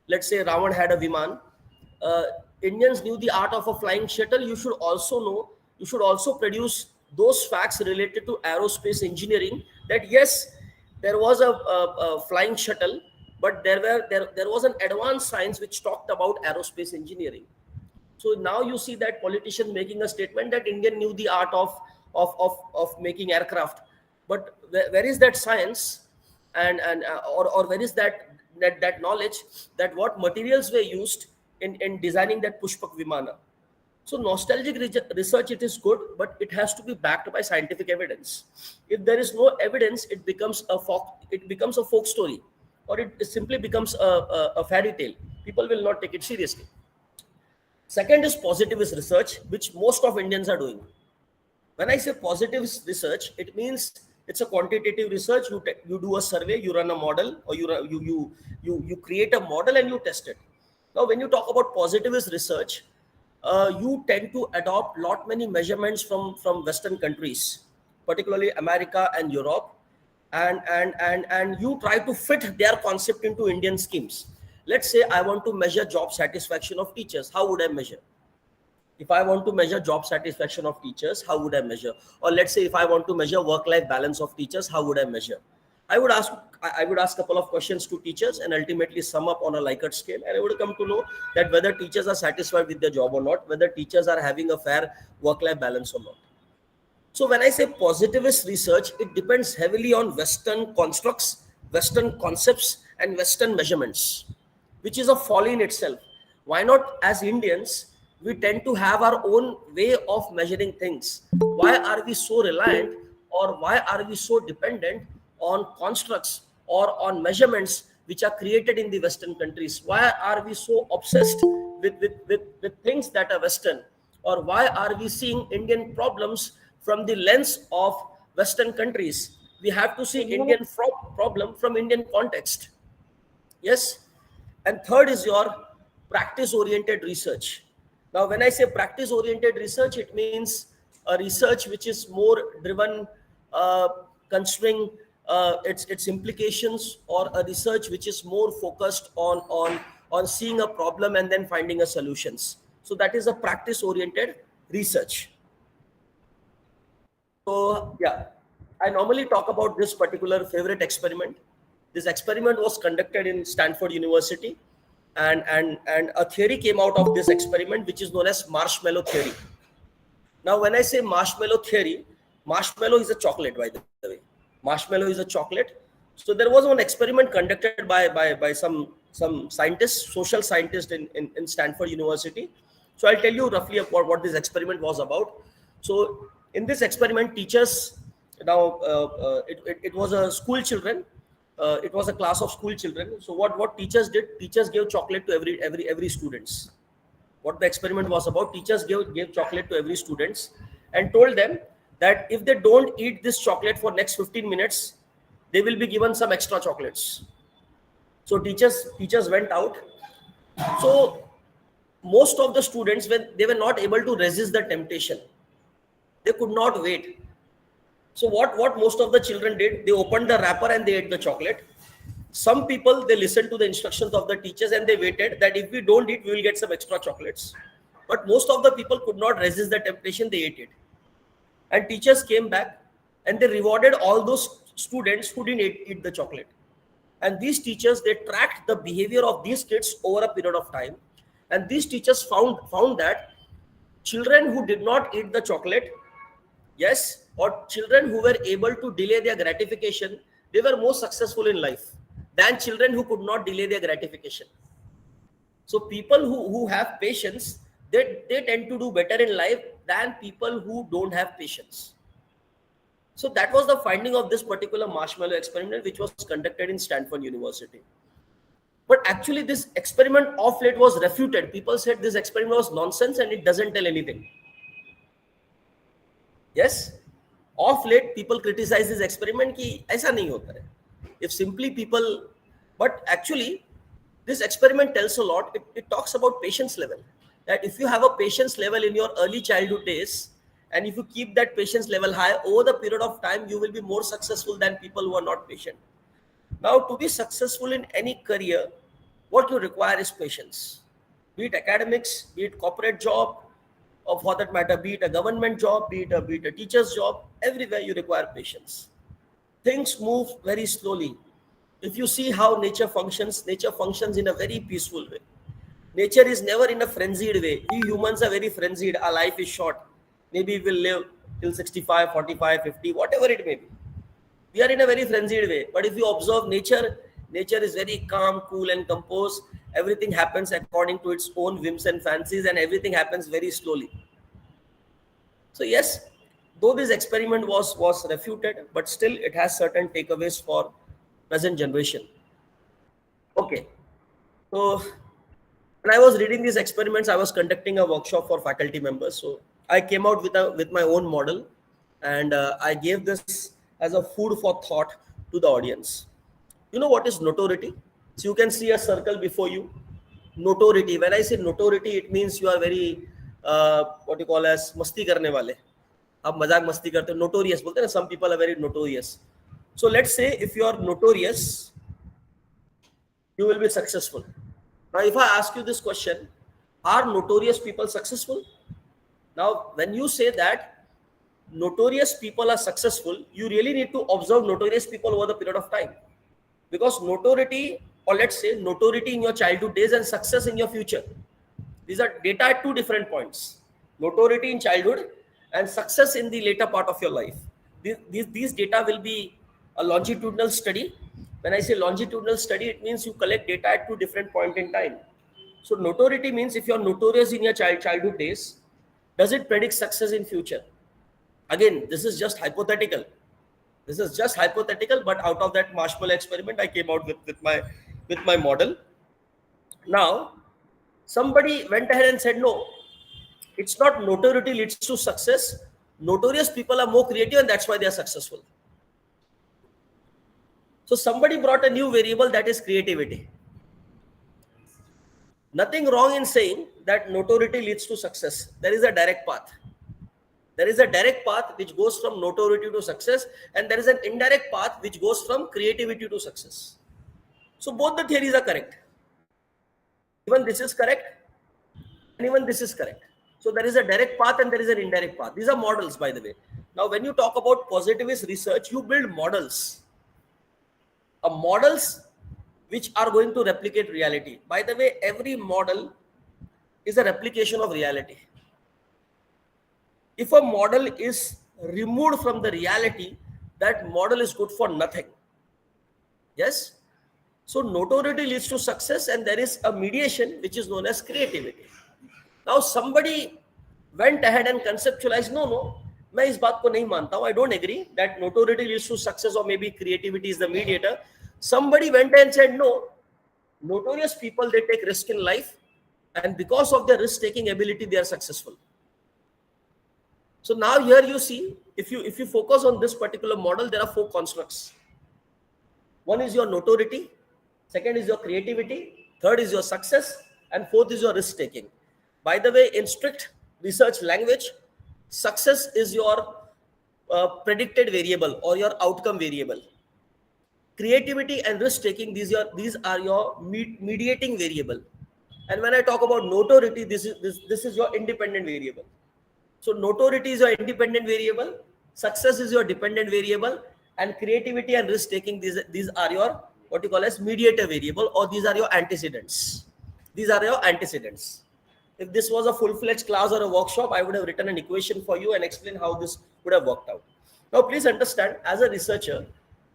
Speaker 3: let's say Ravan had a Viman, uh, Indians knew the art of a flying shuttle, you should also know, you should also produce those facts related to aerospace engineering, that yes, there was a flying shuttle, but there was an advanced science which talked about aerospace engineering. So now you see that politician making a statement that Indian knew the art of making aircraft, but where is that science, or where is that knowledge, that what materials were used in designing that Pushpak Vimana? So nostalgic research, it is good, but it has to be backed by scientific evidence. If there is no evidence, it becomes a folk story, or it simply becomes a fairy tale. People will not take it seriously. Second is positivist research, which most of Indians are doing. When I say positivist research, it means it's a quantitative research. You do a survey, you run a model, or you create a model and you test it. Now, when you talk about positivist research, you tend to adopt lot many measurements from Western countries, particularly America and Europe, and you try to fit their concept into Indian schemes. Let's say I want to measure job satisfaction of teachers. How would I measure? If I want to measure job satisfaction of teachers, how would I measure? Or let's say if I want to measure work-life balance of teachers, how would I measure? I would ask a couple of questions to teachers and ultimately sum up on a Likert scale, and I would come to know that whether teachers are satisfied with their job or not, whether teachers are having a fair work-life balance or not. So when I say positivist research, it depends heavily on Western constructs, Western concepts, and Western measurements, which is a folly in itself. Why not, as Indians, we tend to have our own way of measuring things? Why are we so reliant, or why are we so dependent on constructs or on measurements which are created in the Western countries? Why are we so obsessed with things that are Western? Or why are we seeing Indian problems from the lens of Western countries? We have to see Indian problem from Indian context. Yes. And third is your practice oriented research. Now, when I say practice oriented research, it means a research which is more driven, considering its implications, or a research which is more focused on seeing a problem and then finding a solutions. So that is a practice oriented research. So yeah, I normally talk about this particular favorite experiment. This experiment was conducted in Stanford University, and a theory came out of this experiment, which is known as marshmallow theory. Now, when I say marshmallow theory, marshmallow is a chocolate, by the way. Marshmallow is a chocolate. So there was one experiment conducted by some scientists, social scientists in Stanford University. So I'll tell you roughly about what this experiment was about. So in this experiment, teachers, now it was a school children. It was a class of school children. So what teachers did? Teachers gave chocolate to every students. What the experiment was about, teachers gave chocolate to every students and told them that if they don't eat this chocolate for next 15 minutes, they will be given some extra chocolates. So teachers went out. So most of the students, when they were not able to resist the temptation, they could not wait. So what most of the children did, they opened the wrapper and they ate the chocolate. Some people, they listened to the instructions of the teachers and they waited that if we don't eat, we will get some extra chocolates. But most of the people could not resist the temptation, they ate it. And teachers came back and they rewarded all those students who didn't eat the chocolate. And these teachers, they tracked the behavior of these kids over a period of time. And these teachers found that children who did not eat the chocolate, yes, or children who were able to delay their gratification, they were more successful in life than children who could not delay their gratification. So people who have patience, they tend to do better in life than people who don't have patience. So that was the finding of this particular marshmallow experiment, which was conducted in Stanford University. But actually, this experiment of late was refuted. People said this experiment was nonsense and it doesn't tell anything. Yes, of late people criticize this experiment कि ऐसा नहीं होता है. If simply people, but actually, this experiment tells a lot. It talks about patience level. That if you have a patience level in your early childhood days, and if you keep that patience level high over the period of time, you will be more successful than people who are not patient. Now, to be successful in any career, what you require is patience. Be it academics, be it corporate job, or for that matter, be it a government job, be it a teacher's job, everywhere you require patience. Things move very slowly. If you see how nature functions in a very peaceful way. Nature is never in a frenzied way. We humans are very frenzied. Our life is short. Maybe we'll live till 65, 45, 50, whatever it may be. We are in a very frenzied way. But if you observe nature, nature is very calm, cool, and composed. Everything happens according to its own whims and fancies, and everything happens very slowly. So yes, though this experiment was refuted, but still it has certain takeaways for present generation. Okay, so when I was reading these experiments, I was conducting a workshop for faculty members. So I came out with my own model, and I gave this as a food for thought to the audience. You know what is notoriety? So you can see a circle before you. Notoriety. When I say notoriety, it means you are very what you call as मस्ती करने वाले. आप मजाक मस्ती करते हो. Notorious बोलते हैं ना. Some people are very notorious. So let's say if you are notorious, you will be successful. Now, if I ask you this question, are notorious people successful? Now, when you say that notorious people are successful, you really need to observe notorious people over the period of time. Because notoriety, or let's say notoriety in your childhood days and success in your future, these are data at two different points. Notoriety in childhood and success in the later part of your life. These data will be a longitudinal study. When I say longitudinal study, it means you collect data at two different points in time. So notoriety means if you're notorious in your childhood days, does it predict success in future? Again, this is just hypothetical. This is just hypothetical, but out of that marshmallow experiment, I came out with my model. Now, somebody went ahead and said, no, it's not notoriety leads to success. Notorious people are more creative, and that's why they are successful. So somebody brought a new variable, that is creativity. Nothing wrong in saying that notoriety leads to success. There is a direct path. There is a direct path which goes from notoriety to success, and there is an indirect path which goes from creativity to success. So both the theories are correct. Even this is correct, and even this is correct. So there is a direct path and there is an indirect path. These are models, by the way. Now, when you talk about positivist research, you build models. Models which are going to replicate reality. By the way, every model is a replication of reality. If a model is removed from the reality, that model is good for nothing. Yes? So notoriety leads to success, and there is a mediation which is known as creativity. Now somebody went ahead and conceptualized, no, मैं इस बात को नहीं मानता हूं. I don't agree that notoriety leads to success, or maybe creativity is the mediator. Somebody went and said, no, notorious people, they take risk in life, and because of their risk-taking ability, they are successful. So now here you see, if you focus on this particular model, there are four constructs. One is your notoriety, second is your creativity, third is your success, and fourth is your risk-taking. By the way, in strict research language, success is your predicted variable or your outcome variable. Creativity and risk-taking, these are your mediating variable. And when I talk about notoriety, this is your independent variable. So notoriety is your independent variable, success is your dependent variable, and creativity and risk taking, these are your what you call as mediator variable, or these are your antecedents. These are your antecedents. If this was a full-fledged class or a workshop, I would have written an equation for you and explained how this would have worked out. Now, please understand, as a researcher,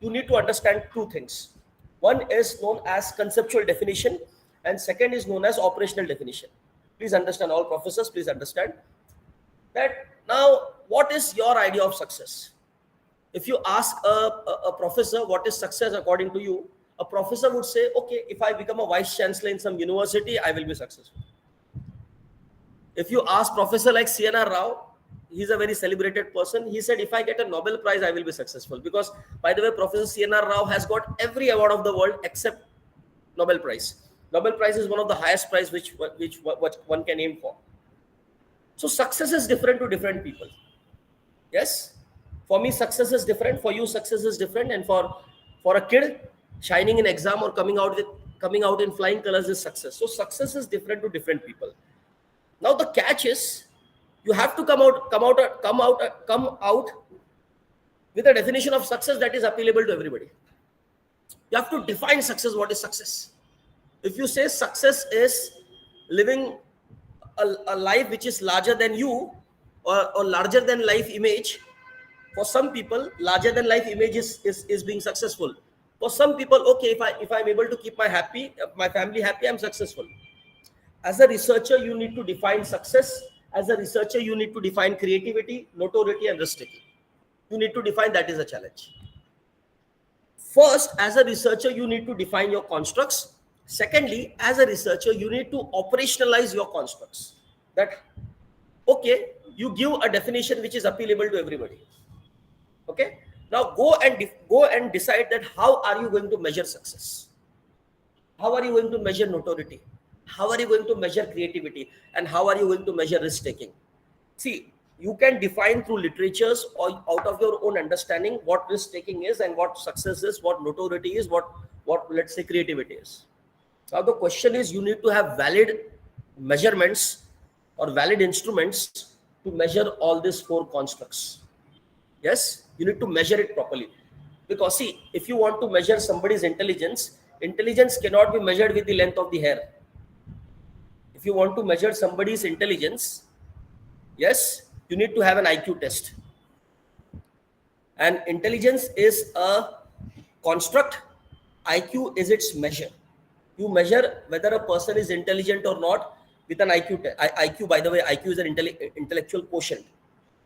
Speaker 3: you need to understand two things. One is known as conceptual definition, and second is known as operational definition. Please understand, all professors, please understand that now, what is your idea of success? If you ask a professor what is success according to you, a professor would say, okay, if I become a vice chancellor in some university, I will be successful. If you ask professor like CNR Rao, he's a very celebrated person. He said, if I get a Nobel Prize, I will be successful. Because, by the way, Professor CNR Rao has got every award of the world except Nobel Prize. Nobel Prize is one of the highest prize which one can aim for. So success is different to different people. Yes, for me success is different. For you success is different, and for a kid, shining in exam or coming out in flying colors is success. So success is different to different people. Now the catch is, you have to come out with a definition of success that is applicable to everybody. You have to define success. What is success? If you say success is living a life which is larger than you, or larger than life image, for some people larger than life image is being successful. For some people, okay, if I'm able to keep my family happy, I'm successful. As a researcher, you need to define success. As a researcher, you need to define creativity, notoriety, and risk taking. You need to define. That is a challenge. First, as a researcher, you need to define your constructs. Secondly, as a researcher, you need to operationalize your constructs. That, okay, you give a definition which is applicable to everybody. Okay. Now go and decide that how are you going to measure success? How are you going to measure notoriety? How are you going to measure creativity? And how are you going to measure risk taking? See, you can define through literatures or out of your own understanding what risk taking is and what success is, what notoriety is, what let's say creativity is. Now the question is, you need to have valid measurements or valid instruments to measure all these four constructs. Yes, you need to measure it properly. Because see, if you want to measure somebody's intelligence cannot be measured with the length of the hair. If you want to measure somebody's intelligence, yes, you need to have an IQ test. And intelligence is a construct. IQ is its measure. You measure whether a person is intelligent or not with an IQ test. IQ, by the way, IQ is an intellectual quotient.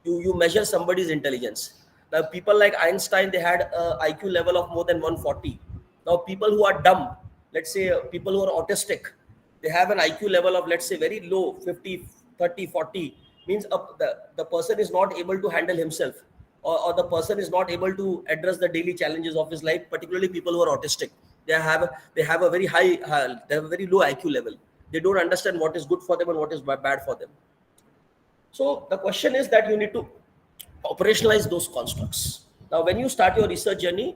Speaker 3: You measure somebody's intelligence. Now, people like Einstein, they had a IQ level of more than 140. Now, people who are dumb, let's say people who are autistic, they have an IQ level of, let's say, very low, 50, 30, 40. Means the person is not able to handle himself, or the person is not able to address the daily challenges of his life, particularly people who are autistic. They have a very they have a very low IQ level. They don't understand what is good for them and what is bad for them. So the question is that you need to operationalize those constructs. Now, when you start your research journey,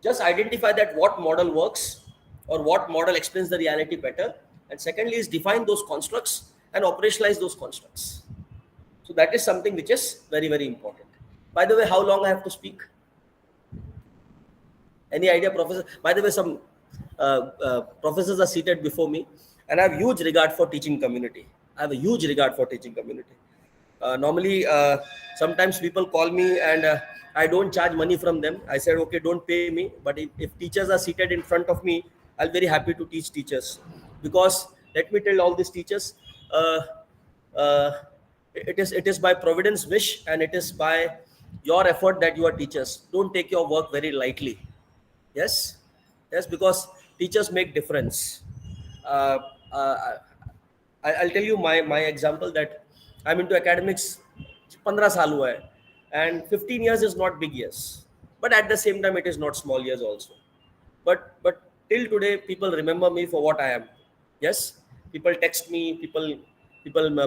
Speaker 3: just identify that what model works or what model explains the reality better. And secondly is define those constructs and operationalize those constructs. So that is something which is very, very important. By the way, how long I have to speak? Any idea, professor? By the way, some professors are seated before me, and I have huge regard for teaching community. Normally, sometimes people call me and I don't charge money from them. I said, okay, don't pay me. But if teachers are seated in front of me, I'll be very happy to teach teachers. Because let me tell all these teachers, it is by providence wish and it is by your effort that you are teachers. Don't take your work very lightly. Yes, because teachers make difference. I'll tell you my example that I'm into academics 15 saal hua hai, and 15 years is not big years, but at the same time it is not small years also. But till today people remember me for what I am. Yes, people text me, people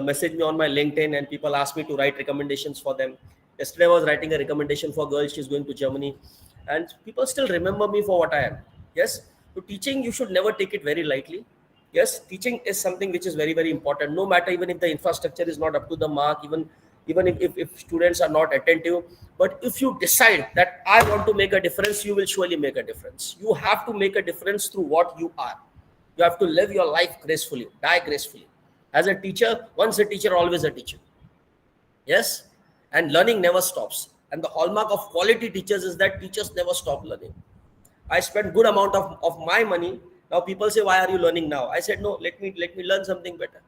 Speaker 3: message me on my LinkedIn, and people ask me to write recommendations for them. Yesterday I was writing a recommendation for a girl, she's going to Germany, and people still remember me for what I am. Yes, so teaching, you should never take it very lightly. Yes, teaching is something which is very, very important. No matter even if the infrastructure is not up to the mark, even even if students are not attentive. But if you decide that I want to make a difference, you will surely make a difference. You have to make a difference through what you are. You have to live your life gracefully, die gracefully. As a teacher, once a teacher, always a teacher. Yes, and learning never stops. And the hallmark of quality teachers is that teachers never stop learning. I spent good amount of my money. Now people say, why are you learning now? I said, no, let me learn something better.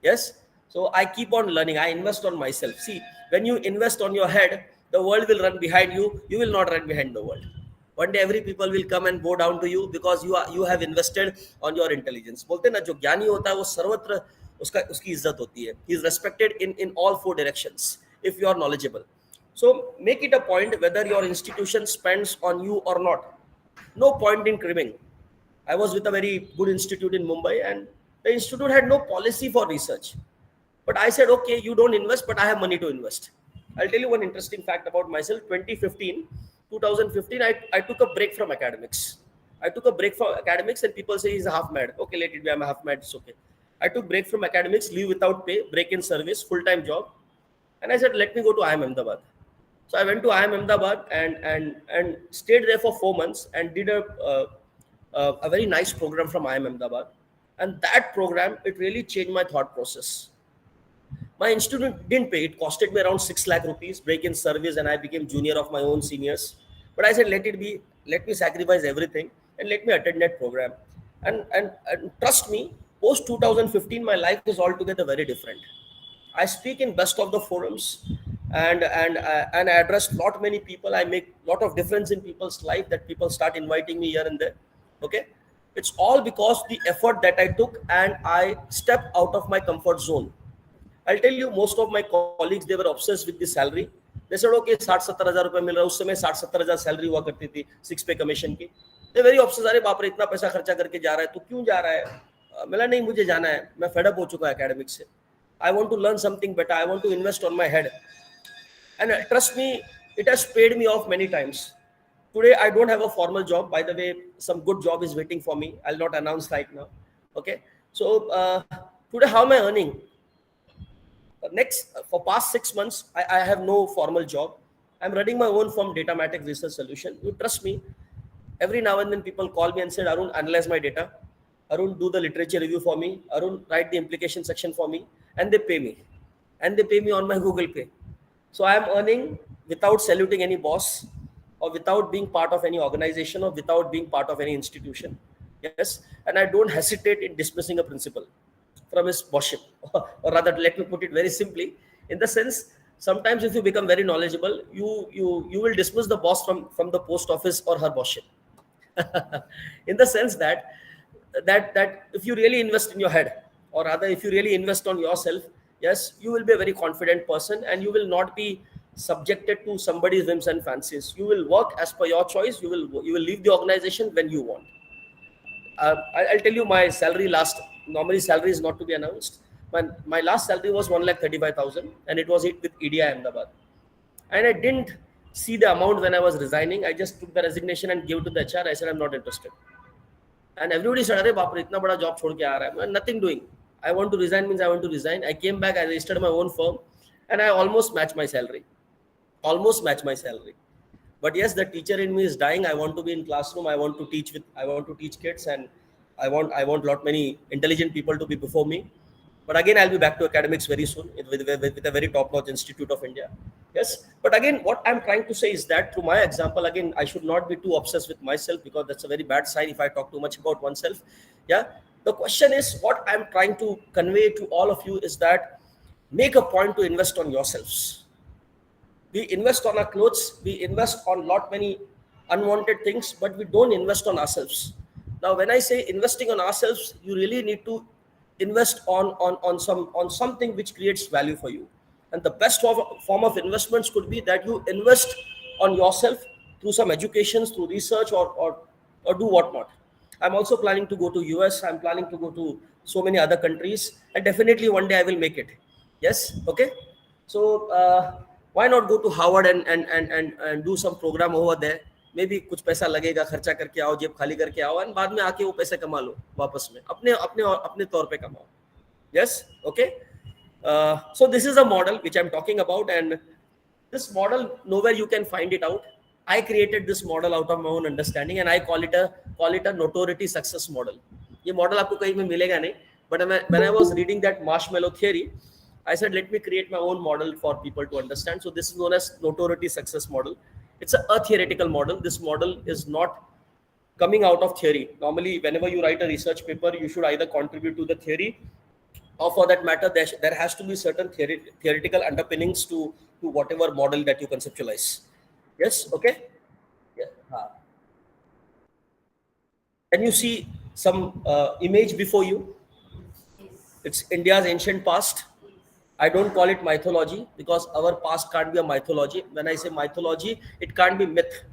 Speaker 3: Yes. So I keep on learning. I invest on myself. See, when you invest on your head, the world will run behind you. You will not run behind the world. One day every people will come and bow down to you because you have invested on your intelligence. बोलते हैं ना, जो ज्ञानी होता है वो सर्वत्र उसकी इज्जत होती है. He is respected in all four directions if you are knowledgeable. So make it a point whether your institution spends on you or not. No point in cribbing. I was with a very good institute in Mumbai, and the institute had no policy for research. But I said, okay, you don't invest, but I have money to invest. I'll tell you one interesting fact about myself. 2015, I took a break from academics. I took a break from academics, and people say he's a half mad. Okay, let it be. I'm a half mad. It's okay. I took break from academics, leave without pay, break in service, full-time job. And I said, let me go to IIM Ahmedabad. So I went to IIM Ahmedabad and stayed there for 4 months and did a very nice program from IIM Ahmedabad. And that program, it really changed my thought process. My institute didn't pay. It costed me around 6 lakh rupees, break in service, and I became junior of my own seniors. But I said, let it be. Let me sacrifice everything and let me attend that program. And trust me, post 2015, my life is altogether very different. I speak in best of the forums, and I address lot many people. I make lot of difference in people's life, that people start inviting me here and there. Okay, it's all because the effort that I took, and I stepped out of my comfort zone. I'll tell you, most of my colleagues, they were obsessed with the salary. They said, okay, 60-70,000 रुपए मिल रहा है. उस समय 60-70,000 salary हुआ करती थी 6 पे commission की. They very obsessed. अरे बाप रे, इतना पैसा खर्चा करके जा रहा है, तू क्यों जा रहा है? मिला नहीं, मुझे जाना है. मैं फेड अप हो चुका है एकेडमिक्स से. I want to learn something better. I want to invest on my head. And trust me, it has paid me off many times. Today, I don't have a formal job. By the way, some good job is waiting for me. I'll not announce right now. Okay. So today, how am I earning? For past 6 months, I have no formal job. I'm running my own firm, Datamatic Research Solution. You trust me. Every now and then people call me and say, Arun, analyze my data. Arun, do the literature review for me. Arun, write the implication section for me. And they pay me. And they pay me on my Google Pay. So I am earning without saluting any boss, or without being part of any organization, or without being part of any institution. Yes. And I don't hesitate in dismissing a principal from his bossship. Or rather, let me put it very simply, in the sense, sometimes if you become very knowledgeable, you will dismiss the boss from the post office or her bossship. In the sense that if you really invest in your head, or rather if you really invest on yourself, yes, you will be a very confident person, and you will not be subjected to somebody's whims and fancies. You will work as per your choice. You will leave the organization when you want. I'll tell you my salary normally salary is not to be announced. My last salary was 1,35,000, and it was with EDI Ahmedabad. And I didn't see the amount when I was resigning. I just took the resignation and gave it to the HR. I said, I'm not interested. And everybody said, "Arey baap re, itna bada job chhod ke aa raha hai." Nothing doing. I want to resign means I want to resign. I came back, I registered my own firm, and I almost matched my salary. But yes, the teacher in me is dying. I want to be in classroom. I want to teach kids, and I want lot many intelligent people to be before me. But again, I'll be back to academics very soon with a very top-notch institute of India. Yes. But again, what I'm trying to say is that through my example, again, I should not be too obsessed with myself, because that's a very bad sign if I talk too much about oneself. Yeah. The question is, what I'm trying to convey to all of you is that make a point to invest on yourselves. We invest on our clothes, we invest on lot many unwanted things, but we don't invest on ourselves. Now, when I say investing on ourselves, you really need to invest on something which creates value for you. And the best form of investments could be that you invest on yourself through some educations, through research, or do whatnot. I'm also planning to go to US. I'm planning to go to so many other countries, and definitely one day I will make it. Yes. Okay. So why not go to Harvard and do some program over there? Maybe कुछ पैसा लगेगा, खर्चा करके आओ, जेब खाली करके आओ, and बाद में आके वो पैसे कमा लो वापस में, अपने तौर पे कमाओ. Yes. Okay. So this is a model which I'm talking about, and this model nowhere you can find it out. I created this model out of my own understanding, and I call it a notoriety success model. ये model आपको कहीं में मिलेगा नहीं. But when I was reading that marshmallow theory, I said let me create my own model for people to understand. So this is known as notoriety success model. It's a theoretical model. This model is not coming out of theory. Normally, whenever you write a research paper, you should either contribute to the theory, or for that matter, there has to be certain theoretical underpinnings to whatever model that you conceptualize. Yes, okay. Yeah. Can you see some image before you? It's India's ancient past. I don't call it mythology because our past can't be a mythology. When I say mythology, it can't be myth.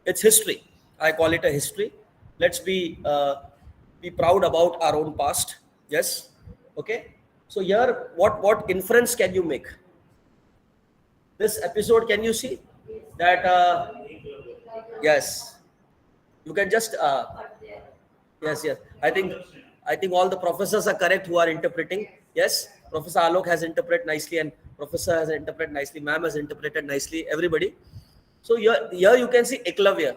Speaker 3: It's history. I call it a history. Let's be proud about our own past. Yes. Okay. So here, what inference can you make? This episode, can you see that? Yes. You can just. Yes. I think all the professors are correct who are interpreting. Yes. Professor Alok has interpreted nicely, and Professor has interpreted nicely. Ma'am has interpreted nicely. Everybody. So here you can see Eklavya.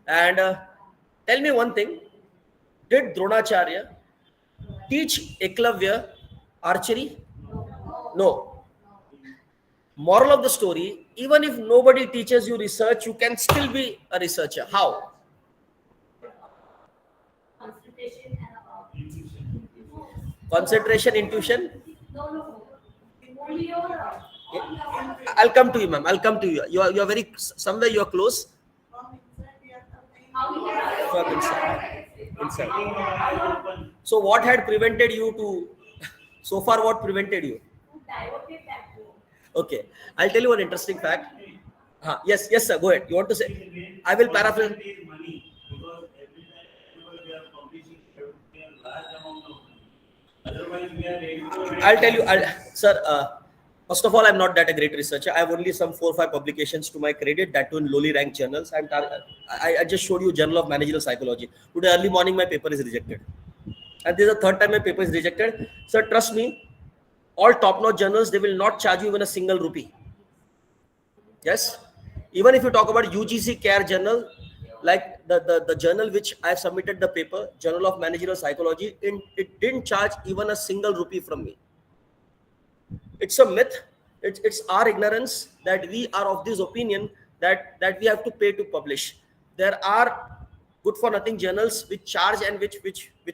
Speaker 3: And tell me one thing, did Dronacharya teach Eklavya archery? No. Moral of the story, even if nobody teaches you research, you can still be a researcher. How? Concentration, intuition? I'll come to you, ma'am. I'll come to you. You are very, somewhere you are close. From inside. So what had prevented you to, so far what prevented you? Okay, I'll tell you one interesting fact. Yes, sir, go ahead. You want to say? I will paraphrase. I'll tell you, sir, first of all, I'm not that a great researcher. I have only some 4 or 5 publications to my credit, that too in lowly ranked journals. I just showed you Journal of Managerial Psychology. Today early morning, my paper is rejected. And this is the third time my paper is rejected. Sir, trust me, all top-notch journals, they will not charge you even a single rupee. Yes? Even if you talk about UGC CARE journal, like the journal which I have submitted the paper, Journal of Managerial Psychology, it didn't charge even a single rupee from me. It's a myth. It's our ignorance that we are of this opinion that we have to pay to publish. There are good for nothing journals which charge and which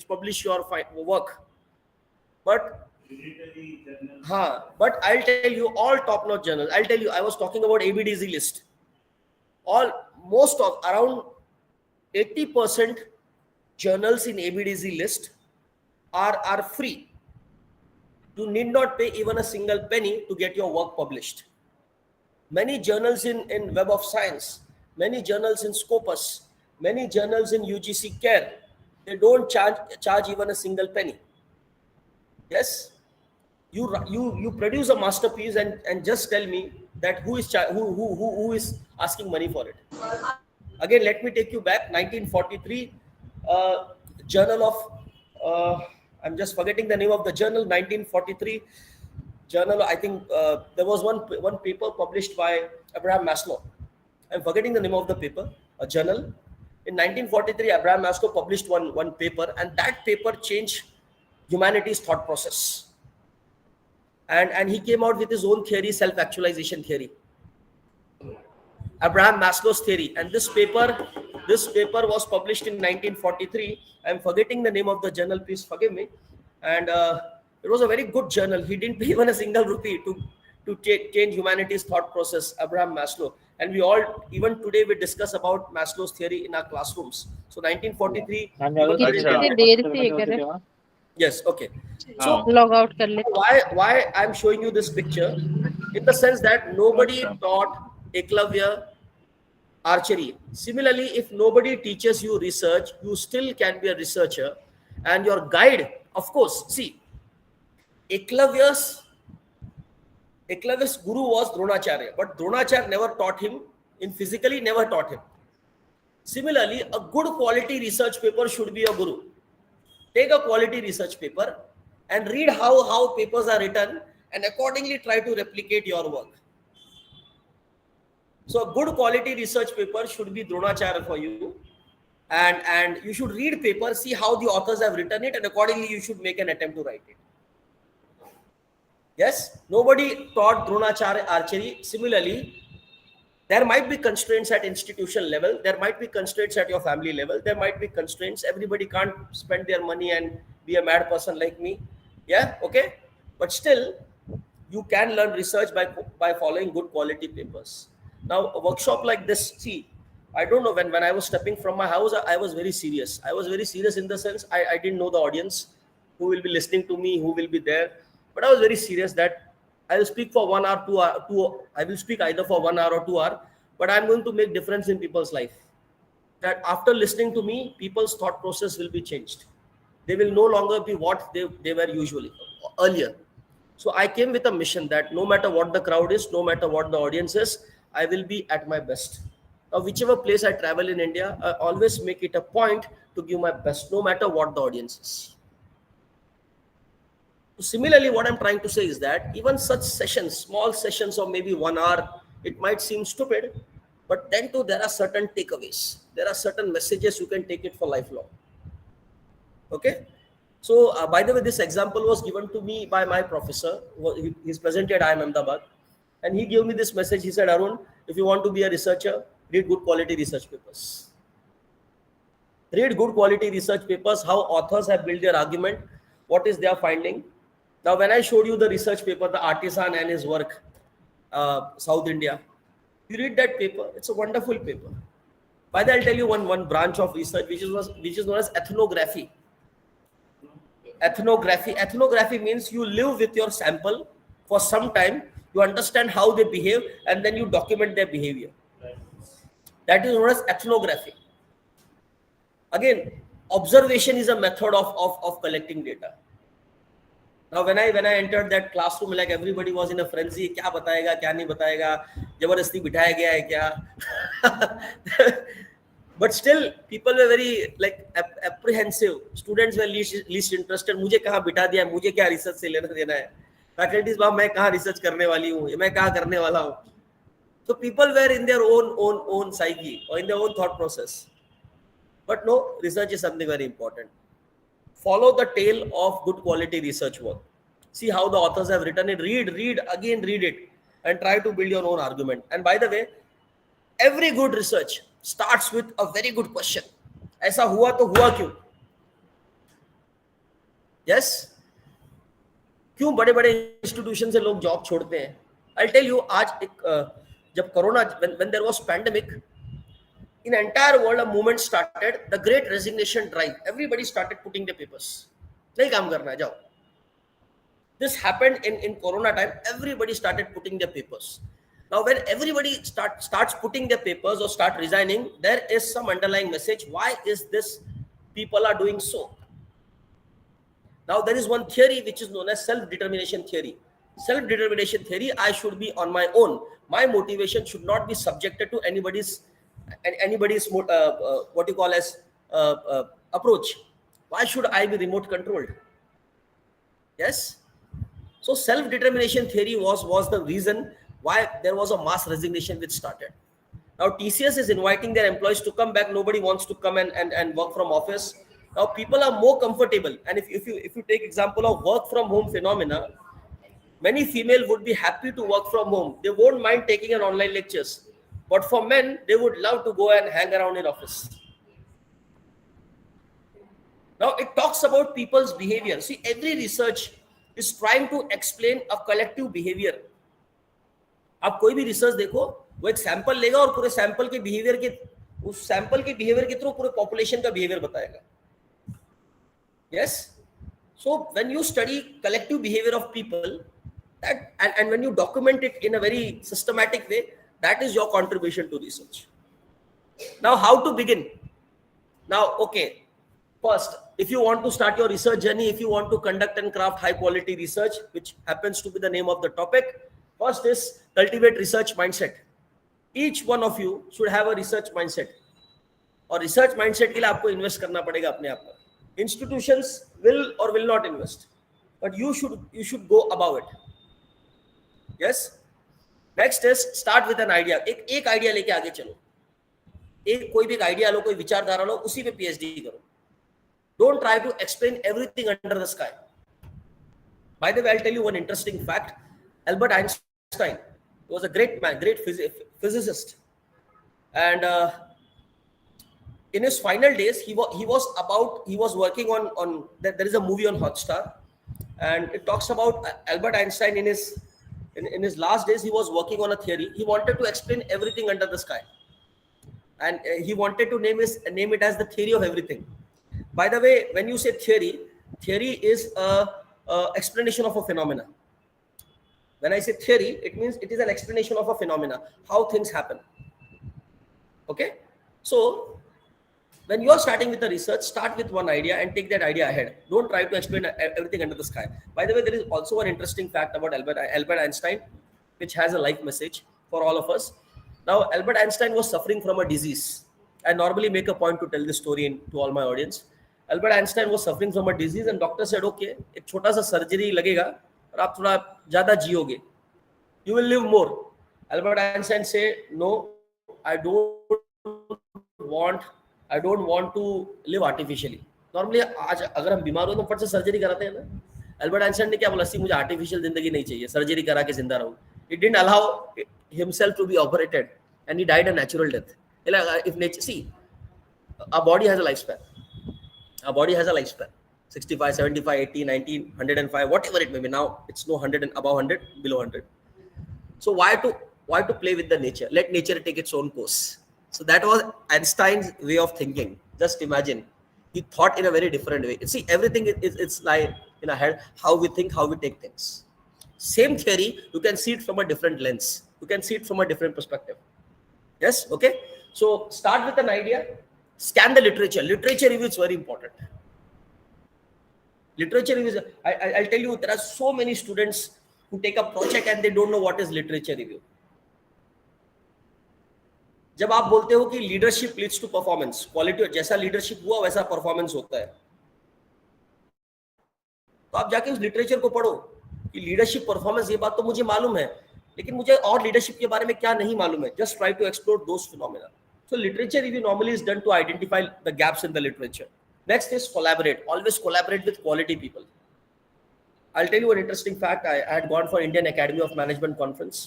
Speaker 3: publish your work. But I'll tell you, all top-notch journals. I'll tell you, I was talking about ABDZ list. Most of around 80% journals in ABDZ list are free. You need not pay even a single penny to get your work published. Many journals in Web of Science, many journals in Scopus, many journals in UGC CARE, they don't charge even a single penny. Yes, you produce a masterpiece and just tell me that who is asking money for it. Again, let me take you back. 1943, Journal of I'm just forgetting the name of the journal. 1943 journal. I think there was one paper published by Abraham Maslow. I'm forgetting the name of the paper. A journal. In 1943, Abraham Maslow published one paper, and that paper changed humanity's thought process. And he came out with his own theory, self-actualization theory. Abraham Maslow's theory. And this paper was published in 1943. I'm forgetting the name of the journal, please forgive me. And it was a very good journal. He didn't pay even a single rupee to change humanity's thought process, Abraham Maslow. And we all, even today, we discuss about Maslow's theory in our classrooms. So 1943. Yes, okay. So
Speaker 4: log out kar le.
Speaker 3: Why I'm showing you this picture? In the sense that nobody taught Eklavya archery. Similarly, if nobody teaches you research, you still can be a researcher. And your guide, of course, see, Eklavya's guru was Dronacharya, but Dronacharya never taught him, physically never taught him. Similarly, a good quality research paper should be a guru. Take a quality research paper, and read how papers are written and accordingly try to replicate your work. So a good quality research paper should be Dronacharya for you, and you should read paper, see how the authors have written it, and accordingly you should make an attempt to write it. Yes, nobody taught Dronacharya archery. Similarly, there might be constraints at institution level, there might be constraints at your family level, there might be constraints. Everybody can't spend their money and be a mad person like me. Yeah, okay, but still you can learn research by following good quality papers. Now a workshop like this, see, I don't know, when I was stepping from my house, I was very serious. I was very serious in the sense I didn't know the audience who will be listening to me, who will be there, but I was very serious that I will speak for 1 hour, 2 hour, I will speak either for 1 hour or 2 hour, but I'm going to make difference in people's life. That after listening to me, people's thought process will be changed. They will no longer be what they were usually earlier. So I came with a mission that no matter what the crowd is, no matter what the audience is, I will be at my best. Now, whichever place I travel in India, I always make it a point to give my best, no matter what the audience is. Similarly, what I'm trying to say is that even such sessions, small sessions of maybe 1 hour, it might seem stupid, but then too there are certain takeaways. There are certain messages you can take it for lifelong. Okay. So, by the way, this example was given to me by my professor. He's presented at IIM Ahmedabad, and he gave me this message. He said, Arun, if you want to be a researcher, read good quality research papers. Read good quality research papers, how authors have built their argument, what is their finding. Now, when I showed you the research paper, The Artisan and His Work, South India, you read that paper, it's a wonderful paper. By that, I'll tell you one branch of research, which is known as ethnography. Ethnography means you live with your sample for some time, you understand how they behave, and then you document their behavior. That is known as ethnography. Again, observation is a method of collecting data. Now, when I entered that classroom, like everybody was in a frenzy. क्या बताएगा, क्या नहीं बताएगा, जबरदस्ती बिठाया गया है क्या? But still, people were very like apprehensive. Students were least interested. मुझे कहाँ बिठा दिया, मुझे क्या research से लेना देना है? Faculties, मैं कहाँ research करने वाली हूँ, मैं कहाँ करने वाला हूँ? So people were in their own psyche or in their own thought process. But no, research is something very important. Follow the tail of good quality research work. See how the authors have written it. Read it, and try to build your own argument. And by the way, every good research starts with a very good question. ऐसा हुआ तो हुआ क्यों? Yes? क्यों बड़े बड़े institution से लोग जॉब छोड़ते हैं? I'll tell you, आज जब corona, when there was pandemic, in the entire world a movement started, the great resignation drive. Everybody started putting their papers. नहीं काम करना है, जाओ. This happened in corona time. Everybody started putting their papers. Now, when everybody starts putting their papers or start resigning, there is some underlying message. Why is this people are doing so? Now, there is one theory which is known as self-determination theory. Self-determination theory, I should be on my own. My motivation should not be subjected to anybody's what you call as approach. Why should I be remote controlled? Yes. So self-determination theory was the reason why there was a mass resignation which started. Now TCS is inviting their employees to come back. Nobody wants to come and work from office. Now people are more comfortable. And if you take example of work from home phenomena, many female would be happy to work from home. They won't mind taking an online lectures. But for men, they would love to go and hang around in office. Now it talks about people's behavior. See, every research is trying to explain a collective behavior. आप कोई भी research देखो, वो एक sample लेगा और पूरे sample के बिहेवियर के उस सैंपल के बिहेवियर के थ्रू पूरे पॉपुलेशन का बिहेवियर बताएगा. Yes. So when you study collective behavior of people, that and when you document it in a very systematic way, that is your contribution to research. Now, how to begin? Now, okay. First, if you want to start your research journey, if you want to conduct and craft high quality research, which happens to be the name of the topic, first is cultivate research mindset. Each one of you should have a research mindset. और research mindset के लिए आपको invest करना पड़ेगा अपने आप में. Institutions will or will not invest. but you should go above it. Yes. Next is start with an idea. एक आइडिया लेके आगे चलो. एक कोई भी आइडिया लो, कोई विचारधारा लो, उसी पे पीएचडी करो. Don't try to explain everything under the sky. By the way, I'll tell you one interesting fact. Albert Einstein was a great man, great physicist, and in his final days, he was working on there is a movie on Hotstar, and it talks about Albert Einstein in his last days. He was working on a theory. He wanted to explain everything under the sky, and he wanted to name it as the theory of everything. By the way, when you say theory is a explanation of a phenomena. When I say theory, it means it is an explanation of a phenomena, how things happen. Okay, so when you are starting with the research, start with one idea and take that idea ahead. Don't try to explain everything under the sky. By the way, there is also an interesting fact about Albert Einstein, which has a life message for all of us. Now, Albert Einstein was suffering from a disease. I normally make a point to tell this story to all my audience. Albert Einstein was suffering from a disease, and doctor said, "Okay, एक छोटा सा surgery लगेगा और आप थोड़ा ज़्यादा जियोगे. You will live more." Albert Einstein said, "No, I don't want to live artificially." Normally आज अगर हम बीमार हो तो फट से सर्जरी कराते हैं ना. Albert Einstein ने क्या बोला? "सी मुझे आर्टिफिशियल जिंदगी नहीं चाहिए, सर्जरी करा के जिंदा रहूं." He didn't allow himself to be operated, and he died a natural death. If nature, see, our body has a lifespan. Our body has a lifespan. 65, 75, 80, 90, 105, whatever it may be. Now it's no 100 and above 100, below 100. So why to play with the nature? Let nature take its own course. So that was Einstein's way of thinking. Just imagine, he thought in a very different way. See, everything it's like in our head, how we think, how we take things. Same theory, you can see it from a different lens. You can see it from a different perspective. Yes, okay. So start with an idea. Scan the literature. Literature review is very important. Literature review. I'll tell you, there are so many students who take a project and they don't know what is literature review. जब आप बोलते हो कि leadership leads to performance, quality जैसा leadership हुआ वैसा performance होता है, तो आप जाके उस लिटरेचर को पढ़ो कि लीडरशिप परफॉर्मेंस. ये बात तो मुझे मालूम है, लेकिन मुझे और लीडरशिप के बारे में क्या नहीं मालूम है. Just try to explore those phenomena. So literature review normally is done to identify the gaps in the literature. Next is collaborate. Always collaborate with quality people. I'll tell you an interesting fact. I had gone for Indian Academy of Management conference,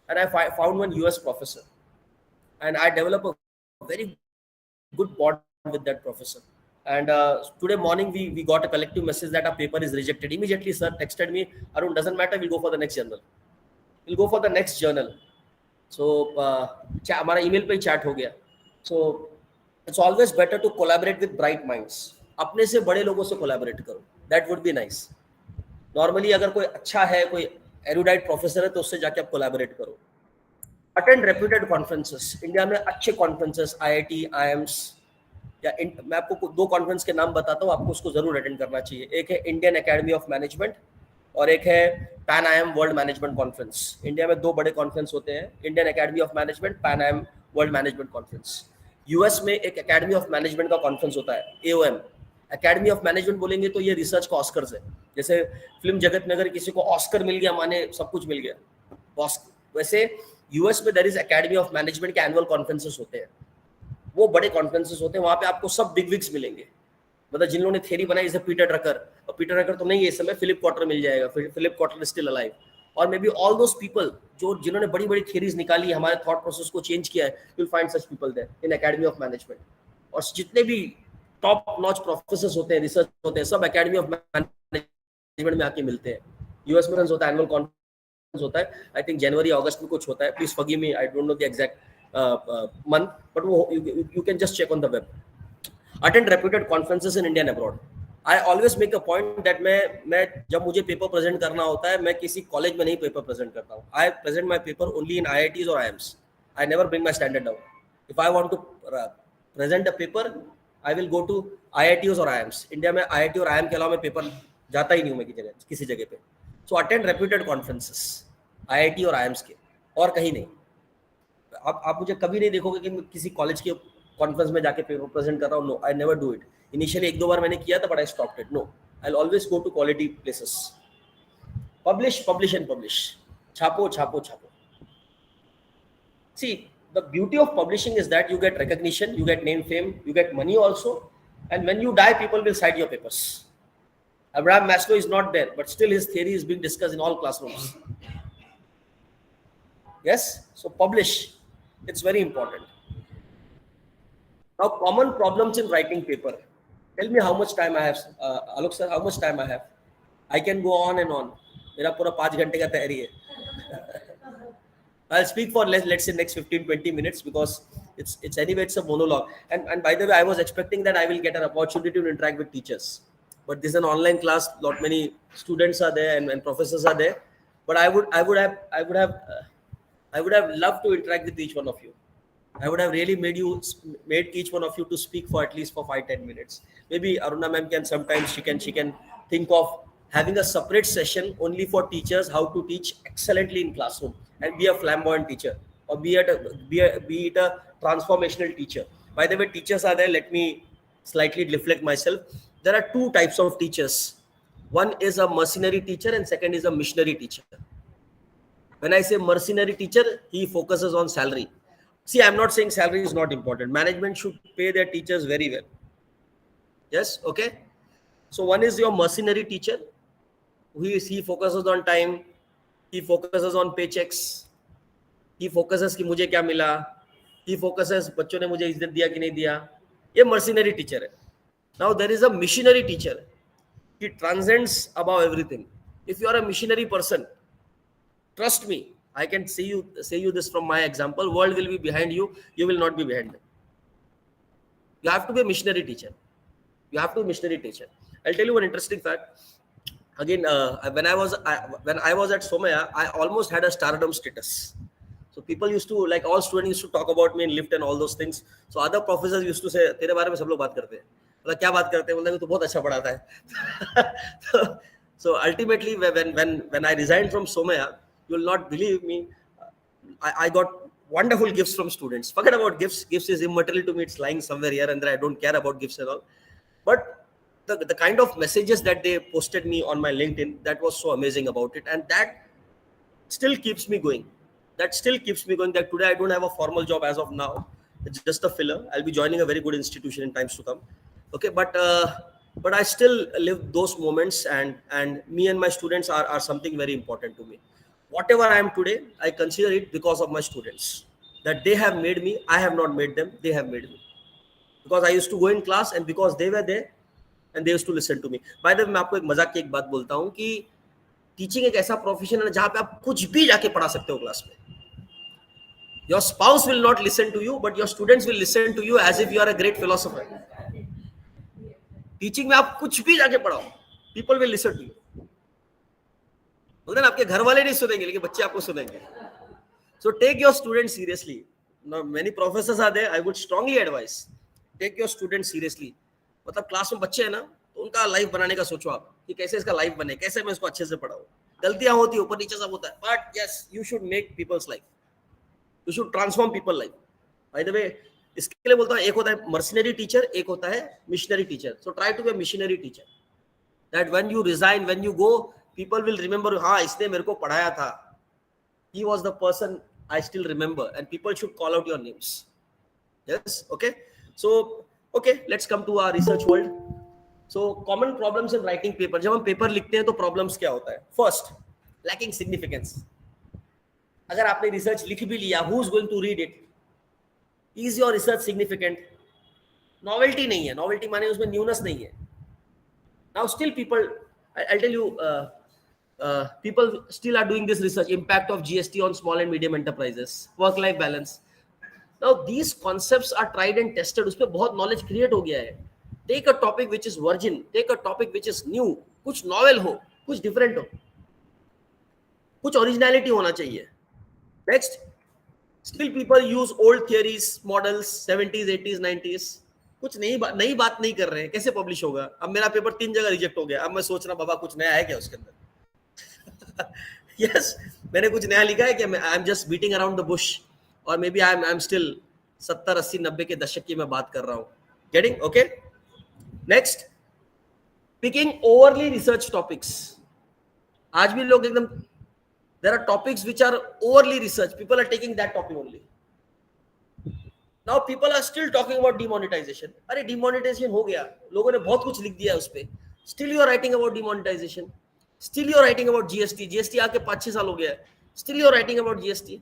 Speaker 3: and I found one US professor, and I developed a very good bond with that professor. And today morning we got a collective message that our paper is rejected. Immediately sir texted me, "Arun, doesn't matter, we'll go for the next journal. We'll go for the next journal." So हमारा email पे chat हो गया. So it's always better to collaborate with bright minds. अपने से बड़े लोगों से collaborate करो. That would be nice. Normally अगर कोई अच्छा है, कोई erudite professor है, तो उससे जाके आप collaborate करो. Attend reputed conferences. इंडिया में अच्छे conferences, IIT, IIMs, या मैं आपको दो conference के नाम बताता हूँ, आपको उसको जरूर attend करना चाहिए. एक है Indian Academy of Management और एक है Pan Am World Management Conference. India में दो बड़े कॉन्फ्रेंस होते हैं, Indian academy of management, Pan Am world management conference. US में एक एकेडमी ऑफ मैनेजमेंट का कॉन्फ्रेंस होता है, AOM. एकेडमी ऑफ मैनेजमेंट बोलेंगे तो ये रिसर्च का ऑस्कर्स है. जैसे फिल्म जगत में अगर किसी को ऑस्कर मिल गया माने सब कुछ मिल गया, वैसे यूएस में there is academy of management के एनुअल कॉन्फ्रेंसेस होते हैं. वो बड़े कॉन्फ्रेंसेस होते हैं, वहां पे आपको सब बिग विग्स मिलेंगे. मतलब जिन्होंने थ्योरी बनाई, जैसे पीटर ड्रकर, और पीटर ड्रकर तो नहीं है इस समय, फिलिप कॉटर मिल जाएगा, Philip Kotler is still alive. और maybe all those people जिन्होंने बड़ी बड़ी थ्योरीज निकाली है, हमारे थॉट प्रोसेस को चेंज किया है, you will find such people there in academy of management. और जितने भी टॉप नॉच प्रोफेसर्स होते हैं, रिसर्च होते हैं, सब एकेडमी ऑफ मैनेजमेंट में आके मिलते हैं. यूएस में होता है, एनुअल कॉन्फ्रेंस होता है, आई थिंक जनवरी अगस्त में कुछ होता है. Please forgive me, I don't know the exact month, but वो you can just check on the web. Attend reputed conferences in India and abroad. I always make a point that मैं जब मुझे paper present करना होता है, मैं किसी college में नहीं पेपर प्रेजेंट करता हूँ. I present my paper only in IITs or IIMs. I never bring my standard down. If I want to present a paper, I will go to IITs or IIMs. India में IIT और IIM के अलावा मैं paper जाता ही नहीं हूँ मैं किसी जगह पे. So attend reputed conferences, IIT और IIMs के, और कहीं नहीं. आप मुझे कभी नहीं देखोगे कि मैं किसी कॉलेज के कॉन्फ्रेंस में जाके पेपर प्रेजेंट कर रहा हूँ. No, I never do it. Initially एक दो बार मैंने किया था, but I stopped it. No, I will always go to quality places. publish and publish. Chapo, chapo, chapo. See, the beauty of publishing is that you get recognition, you get name, fame, you get money also, and when you die, people will cite your papers. Abraham Maslow is not there, but still his theory is being discussed in all classrooms. Yes, so publish. It's very important. Now, common problems in writing paper. Tell me how much time I have, Alok sir. How much time I have? I can go on and on. मेरा पूरा 5 घंटे का तैयारी है. I'll speak for let's say next 15-20 minutes because it's anyway it's a monologue. And by the way, I was expecting that I will get an opportunity to interact with teachers, but this is an online class. Lot many students are there and professors are there. But I would have loved to interact with each one of you. I would have really made each one of you to speak for at least for 5-10 minutes. Maybe Aruna ma'am can sometimes she can think of having a separate session only for teachers how to teach excellently in classroom and be a flamboyant teacher or be it a transformational teacher. By the way, teachers are there. Let me slightly deflect myself. There are 2 types of teachers. One is a mercenary teacher and second is a missionary teacher. When I say mercenary teacher, he focuses on salary. See, I'm not saying salary is not important. Management should pay their teachers very well. Yes, okay. So one is your mercenary teacher. He focuses on time. He focuses on paychecks. He focuses कि मुझे क्या मिला. He focuses बच्चों ने मुझे इज्जत दिया कि नहीं दिया. ये mercenary teacher है. Now there is a missionary teacher. He transcends above everything. If you are a missionary person, trust me, I can say you this from my example. World will be behind you. You will not be behind them. You have to be a missionary teacher. I'll tell you one interesting fact. Again, when I was at Somaya, I almost had a stardom status. So people used to, like all students used to talk about me in lift and all those things. So other professors used to say, तेरे बारे में सब लोग बात करते हैं. मतलब क्या बात करते हैं? बोलते हैं तू बहुत अच्छा पढ़ाता है. So ultimately, when I resigned from Somaya, you will not believe me. I got wonderful gifts from students. Forget about gifts. Gifts is immaterial to me. It's lying somewhere here and there. I don't care about gifts and all. But the kind of messages that they posted me on my LinkedIn, that was so amazing about it. And that still keeps me going. That today I don't have a formal job as of now. It's just a filler. I'll be joining a very good institution in times to come. Okay, but I still live those moments, and me and my students are something very important to me. Whatever I am today, I consider it because of my students. That they have made me. I have not made them. They have made me. Because I used to go in class, and because they were there, and they used to listen to me. By the way, मैं आपको एक मजाक की एक बात बोलता हूँ कि टीचिंग एक ऐसा प्रोफेशन है जहाँ पे आप कुछ भी जाके पढ़ा सकते हो क्लास में. Your spouse will not listen to you, but your students will listen to you as if you are a great philosopher. Teaching में आप कुछ भी जाके पढ़ाओ, people will listen to you. बोलते हैं आपके घर वाले नहीं सुनेंगे, लेकिन बच्चे आपको सुनेंगे. So take your students seriously. Now many professors are there. I would strongly advise take your students seriously. मतलब क्लास में बच्चे हैं ना, तो उनका लाइफ बनाने का सोचो आप कि कैसे इसका लाइफ बने, कैसे मैं इसको अच्छे से पढ़ाऊं. गलतियां होती है, ऊपर नीचे सब होता है, but yes, you should make people's life. You should transform people's life. By the way, इसके लिए बोलता हूँ, एक होता है mercenary teacher, एक होता है missionary teacher. So try to be a missionary teacher. That when you resign, when you go, people will remember, हाँ इसने मेरे को पढ़ाया था. He was the person I still remember, and people should call out your names. Yes, okay. So okay, let's come to our research world. So common problems in writing paper. जब हम paper लिखते हैं तो problems क्या होता है? First, lacking significance. अगर आपने research लिख भी लिया, who's going to read it? Is your research significant? Novelty नहीं है. Novelty माने उसमें newness नहीं है. Now still people, I'll tell you, people still are doing this research. Impact of GST on small and medium enterprises. Work-life balance. Now these concepts are tried and tested. उसपे बहुत knowledge create हो गया है. Take a topic which is virgin. Take a topic which is new. कुछ novel हो, कुछ different हो, कुछ originality होना चाहिए. Next, still people use old theories, models, 70s, 80s, 90s. कुछ नई बात नहीं कर रहे हैं. कैसे पब्लिश होगा? अब मेरा पेपर 3 जगह रिजेक्ट हो गया. अब मैं सोच रहा बाबा कुछ नया है क्या उसके अंदर? Yes, मैंने कुछ नया लिखा है क्या? I am just beating around the bush. Or maybe I'm still 70, 80, 90 के दशक की मैं बात कर रहा हूँ. Getting? Okay? Next, picking overly research topics. आज भी लोग एकदम, there are topics which are overly researched, people are taking that topic only. Now people are still talking about demonetization. अरे demonetization हो गया, लोगों ने बहुत कुछ लिख दिया उस पे, still you are writing about demonetization, still you are writing about GST आके 5-6 साल हो गया है, still you are writing about GST.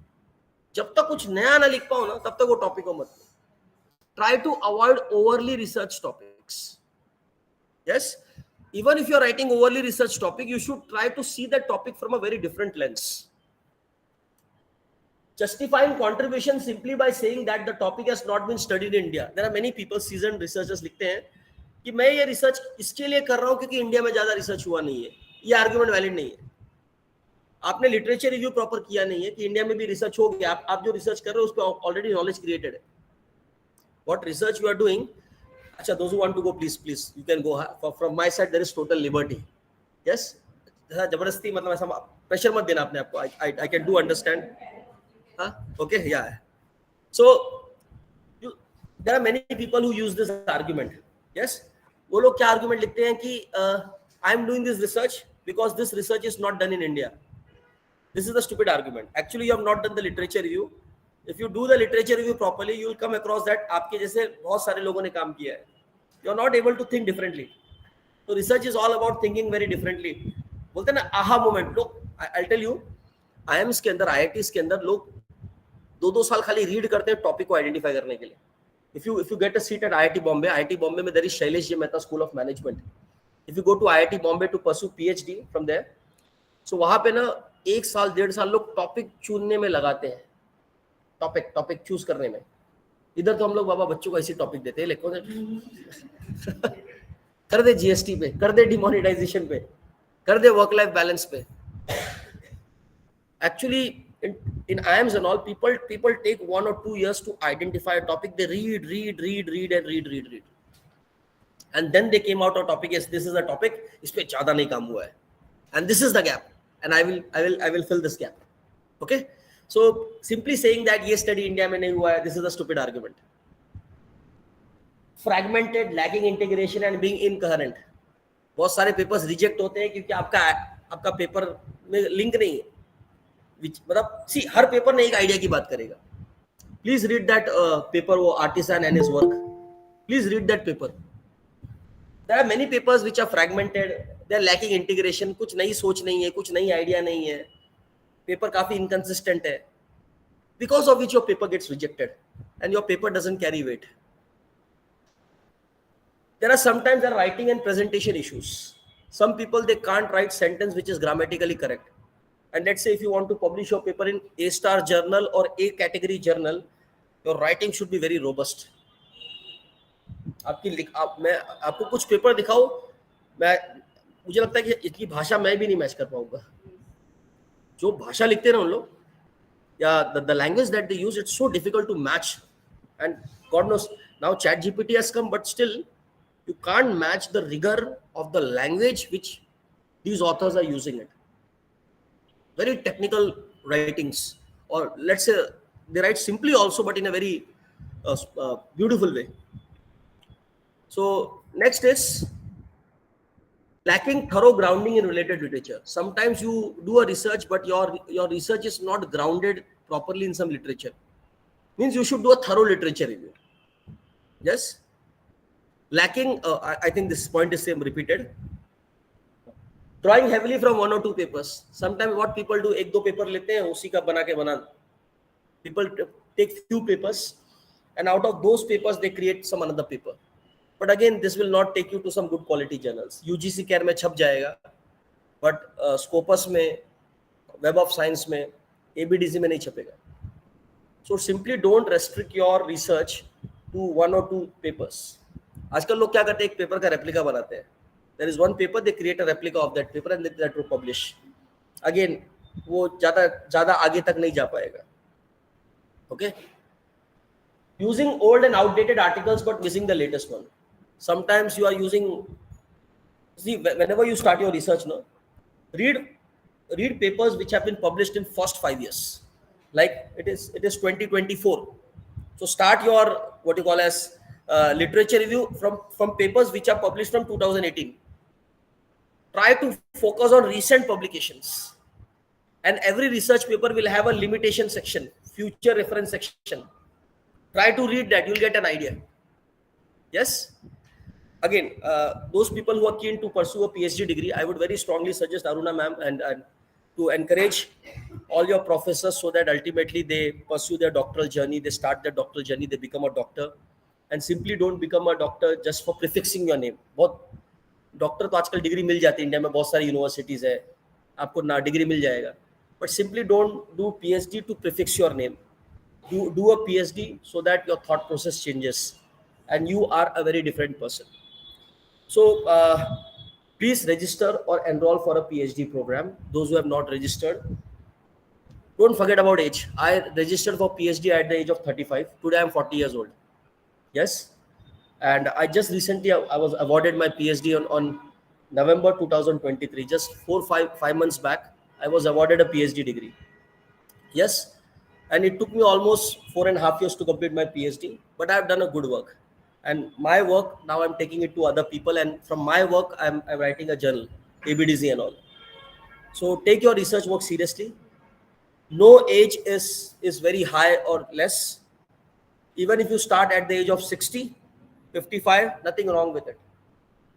Speaker 3: जब तक कुछ नया ना लिख पाओ ना, तब तक वो टॉपिक को मत. Try to avoid overly researched topics. Yes, even if you are writing overly researched topic, you should try to see that topic from a very different lens. Justifying contribution simply by saying that the topic has not been studied in India. There are many people, seasoned researchers लिखते हैं कि मैं ये research इसके लिए कर रहा हूँ क्योंकि इंडिया में ज्यादा रिसर्च हुआ नहीं है. ये आर्ग्यूमेंट वैलिड नहीं है. आपने लिटरेचर रिव्यू प्रॉपर किया नहीं है कि इंडिया में भी रिसर्च हो गया. आप जो रिसर्च कर रहे हो उस पर ऑलरेडी नॉलेज क्रिएटेड है. What research you are doing? अच्छा, those who want to go, please, you can go. From my side, there is total liberty. Yes, जबरदस्ती मतलब ऐसा प्रेशर मत देना अपने आपको. I can do understand. हाँ, okay, yeah. So there are many people who use this argument. Yes, वो लोग क्या argument लिखते हैं कि I am doing this research because this research is not done in India. This is the stupid argument. Actually, you have not done the literature review. If you do the literature review properly, you will come across that आपके जैसे बहुत सारे लोगों ने काम किया है. You are not able to think differently. So research is all about thinking very differently. बोलते हैं ना aha moment. लोग, I'll tell you, IIMs के अंदर, IITs के अंदर लोग 2-2 साल खाली रीड करते हैं टॉपिक को आइडेंटिफाई करने के लिए. If you get a seat at IIT Bombay में there is Shailesh J Mehta School of Management. If you go to IIT Bombay to pursue PhD from there, so वहाँ पे ना 1 साल 1.5 साल लोग टॉपिक चुनने में लगाते हैं. टॉपिक चूज करने में. इधर तो हम लोग बाबा बच्चों को ऐसी टॉपिक देते हैं, लेकिन कर दे जीएसटी पे, कर दे डिमोनेटाइजेशन पे, कर दे वर्क लाइफ बैलेंस पे. Actually, in IIMs and all, people take 1 or 2 years to identify a topic. They read, and then they came out of topic. Yes, this is the topic. इस पे ज़्यादा नहीं काम हुआ है, and this is the gap, and I will fill this gap. Okay. So simply saying that ये study India में नहीं हुआ है, this is a stupid argument. Fragmented, lacking integration and being incoherent. बहुत सारे पेपर्स रिजेक्ट होते हैं क्योंकि आपका पेपर में लिंक नहीं है. मतलब सी हर पेपर ने एक आइडिया की बात करेगा. प्लीज रीड दैट पेपर, वो artisan and his work. Please read that paper. There are many papers which are fragmented, they are lacking integration. कुछ नई सोच नहीं है, कुछ नई आइडिया नहीं है. पेपर काफी इनकंसिस्टेंट है, because of which your paper gets rejected and your paper doesn't carry weight. There are sometimes there are writing and presentation issues. Some people, they can't write sentence which is grammatically correct. And let's say if you want to publish your paper in A-star journal or A category journal, your writing should be very robust. मैं आपको कुछ paper दिखाऊं, मुझे लगता है कि इतनी भाषा मैं भी नहीं मैच कर पाऊंगा. जो भाषा लिखते हैं ना उन लोग, yeah, the language that they use, it's so difficult to match. And God knows now ChatGPT has come, but still you can't match the rigor of the language which these authors are using it. Very technical writings, or let's say they write simply also, but in a very beautiful way. So next is lacking thorough grounding in related literature. Sometimes you do a research, but your research is not grounded properly in some literature. Means you should do a thorough literature review. Yes. Lacking, I think this point is same repeated. Drawing heavily from 1 or 2 papers. Sometimes what people do, 1-2 paper लेते हैं, उसी का बना के बना. People take few papers, and out of those papers they create some another paper. But again, this will not take you to some good quality journals. UGC care में छप जाएगा, but Scopus में, Web of Science में, ABDC में नहीं छपेगा. So simply don't restrict your research to 1 or 2 papers. आजकल लोग क्या करते हैं, एक पेपर का रेप्लिका बनाते हैं. There is one paper, they create a replica of that paper and that will publish. Again, वो ज़्यादा आगे तक नहीं जा पाएगा. Okay. Using old and outdated articles but missing the latest one. Sometimes you are using, see, whenever you start your research, no, read papers which have been published in first 5 years. Like it is 2024. So start your what you call as literature review from papers which are published from 2018. try to focus on recent publications. And every research paper will have a limitation section, future reference section. Try to read that, you'll get an idea. Yes. Again, those people who are keen to pursue a PhD degree, I would very strongly suggest Aruna ma'am and to encourage all your professors so that ultimately they pursue their doctoral journey, they start their doctoral journey, they become a doctor, and simply don't become a doctor just for prefixing your name. बहुत doctor तो आजकल degree मिल जाती है, India में बहुत सारी universities है, आपको ना डिग्री मिल जाएगा, but simply don't do PhD to prefix your name. Do a PhD so that your thought process changes and you are a very different person. So please register or enroll for a PhD program. Those who have not registered, don't forget about age. I registered for PhD at the age of 35. Today I'm 40 years old. Yes. And I just recently, I was awarded my PhD on November 2023. Just 5 months back, I was awarded a PhD degree. Yes. And it took me almost 4.5 years to complete my PhD, but I have done a good work. And my work, now I'm taking it to other people. And from my work, I'm writing a journal, ABDZ and all. So take your research work seriously. No age is very high or less. Even if you start at the age of 60, 55, nothing wrong with it.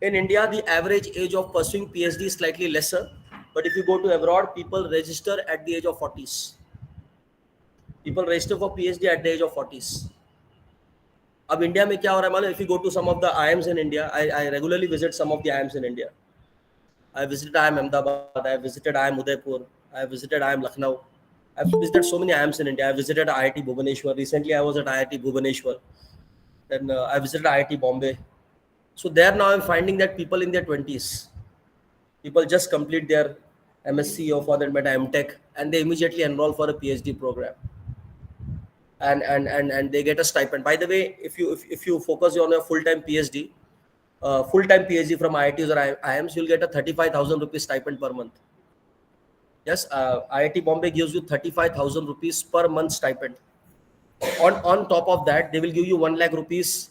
Speaker 3: In India, the average age of pursuing PhD is slightly lesser. But if you go to abroad, people register at the age of 40s. People register for PhD at the age of 40s. अब India में क्या हो रहा है मालूम? If you go to some of the IIMs in India, I regularly visit some of the IIMs in India. I visited IIM Ahmedabad, I visited IIM Udaipur, I visited IIM Lucknow. I've visited so many IIMs in India. I visited IIT Bhubaneswar. Recently, I was at IIT Bhubaneswar. Then I visited IIT Bombay. So there now I'm finding that people in their 20s, people just complete their MSc or for that matter MTech, and they immediately enroll for a PhD program. And they get a stipend. By the way, if you focus on a full-time PhD from IITs or IIMs, you'll get a 35,000 rupees stipend per month. Yes, IIT Bombay gives you 35,000 rupees per month stipend. On top of that, they will give you 1 lakh rupees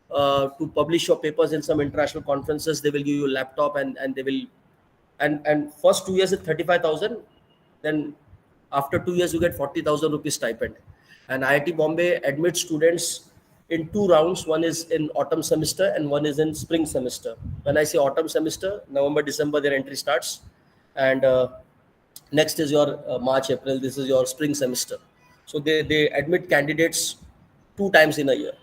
Speaker 3: to publish your papers in some international conferences. They will give you a laptop and they will and first 2 years is 35,000. Then after 2 years you get 40,000 rupees stipend. And IIT Bombay admits students in 2 rounds. One is in autumn semester and one is in spring semester. When I say autumn semester, November, December, their entry starts. And next is your March, April. This is your spring semester. So they admit candidates 2 times in a year.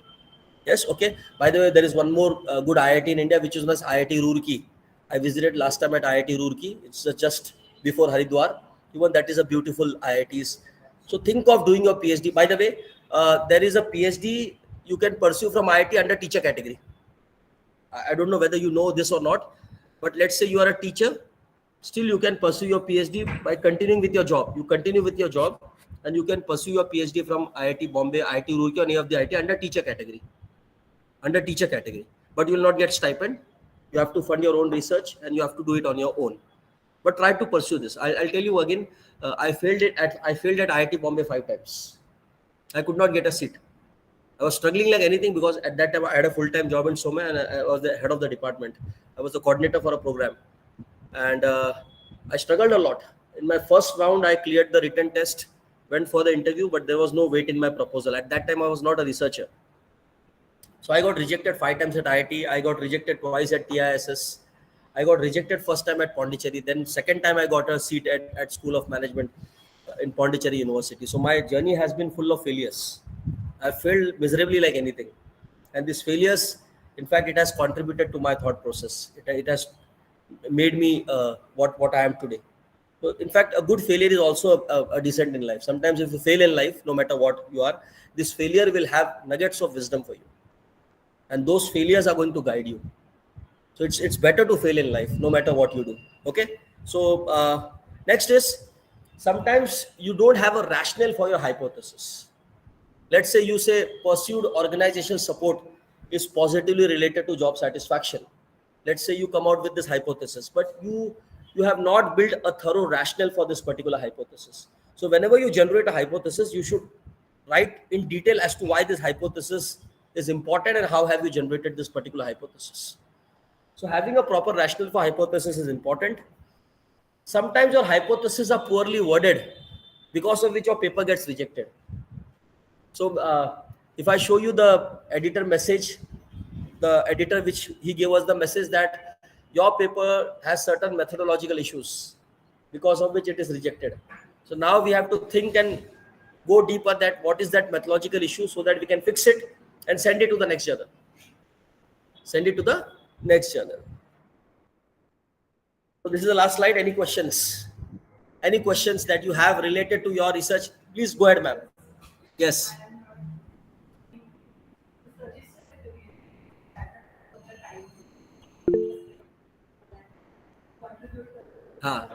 Speaker 3: Yes, okay. By the way, there is one more good IIT in India, which is known as IIT Roorkee. I visited last time at IIT Roorkee. It's just before Haridwar. Even that is a beautiful IITs. So think of doing your PhD. By the way, there is a PhD you can pursue from IIT under teacher category. I don't know whether you know this or not, but let's say you are a teacher, still you can pursue your PhD by continuing with your job. You continue with your job and you can pursue your PhD from IIT Bombay, IIT Roorkee, or any of the IIT under teacher category. Under teacher category. But you will not get stipend. You have to fund your own research and you have to do it on your own. But try to pursue this. I'll tell you again, I failed at IIT Bombay 5 times. I could not get a seat. I was struggling like anything because at that time I had a full-time job in Soma and I was the head of the department. I was the coordinator for a program. And I struggled a lot. In my first round, I cleared the written test, went for the interview, but there was no weight in my proposal. At that time, I was not a researcher. So I got rejected 5 times at IIT. I got rejected twice at TISS. I got rejected first time at Pondicherry. Then second time I got a seat at School of Management in Pondicherry University. So my journey has been full of failures. I failed miserably like anything. And these failures, in fact, it has contributed to my thought process. It has made me what I am today. So in fact, a good failure is also a descent in life. Sometimes if you fail in life, no matter what you are, this failure will have nuggets of wisdom for you. And those failures are going to guide you. So it's better to fail in life, no matter what you do. Okay. So next is, sometimes you don't have a rationale for your hypothesis. Let's say you say pursued organizational support is positively related to job satisfaction. Let's say you come out with this hypothesis, but you have not built a thorough rationale for this particular hypothesis. So whenever you generate a hypothesis, you should write in detail as to why this hypothesis is important and how have you generated this particular hypothesis. So having a proper rationale for hypothesis is important. Sometimes your hypotheses are poorly worded, because of which your paper gets rejected. So if I show you the editor message, the editor which he gave us the message that your paper has certain methodological issues, because of which it is rejected. So now we have to think and go deeper that what is that methodological issue, so that we can fix it and send it to the next journal. Send it to the next journal. So this is the last slide. Any questions? Any questions that you have related to your research? Please go ahead, ma'am. Yes.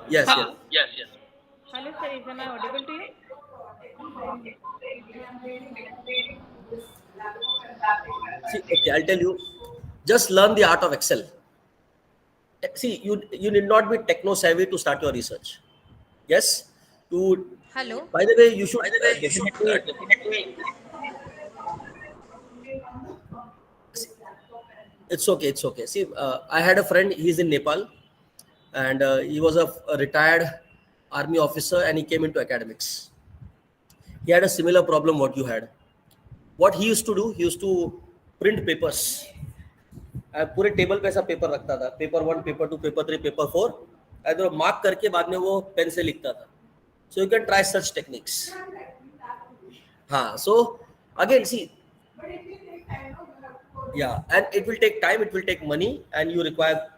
Speaker 3: Yes, yes.
Speaker 4: Hello, sir. Is am I audible to you?
Speaker 3: See, okay, I'll tell you. Just learn the art of Excel. See, you need not be techno savvy to start your research. Yes. To
Speaker 5: Hello.
Speaker 3: By the way, you should definitely. It's okay. It's okay. See, I had a friend. He's in Nepal, and he was a retired army officer, and he came into academics. He had a similar problem what you had. What he used to do, he used to print papers. पूरे table पे ऐसा paper रखता था, paper 1, paper 2, paper 3, paper 4, और mark करके बाद में वो पेन से लिखता था. So you can try such techniques. So again, see, and it will take time, it will take money, and you require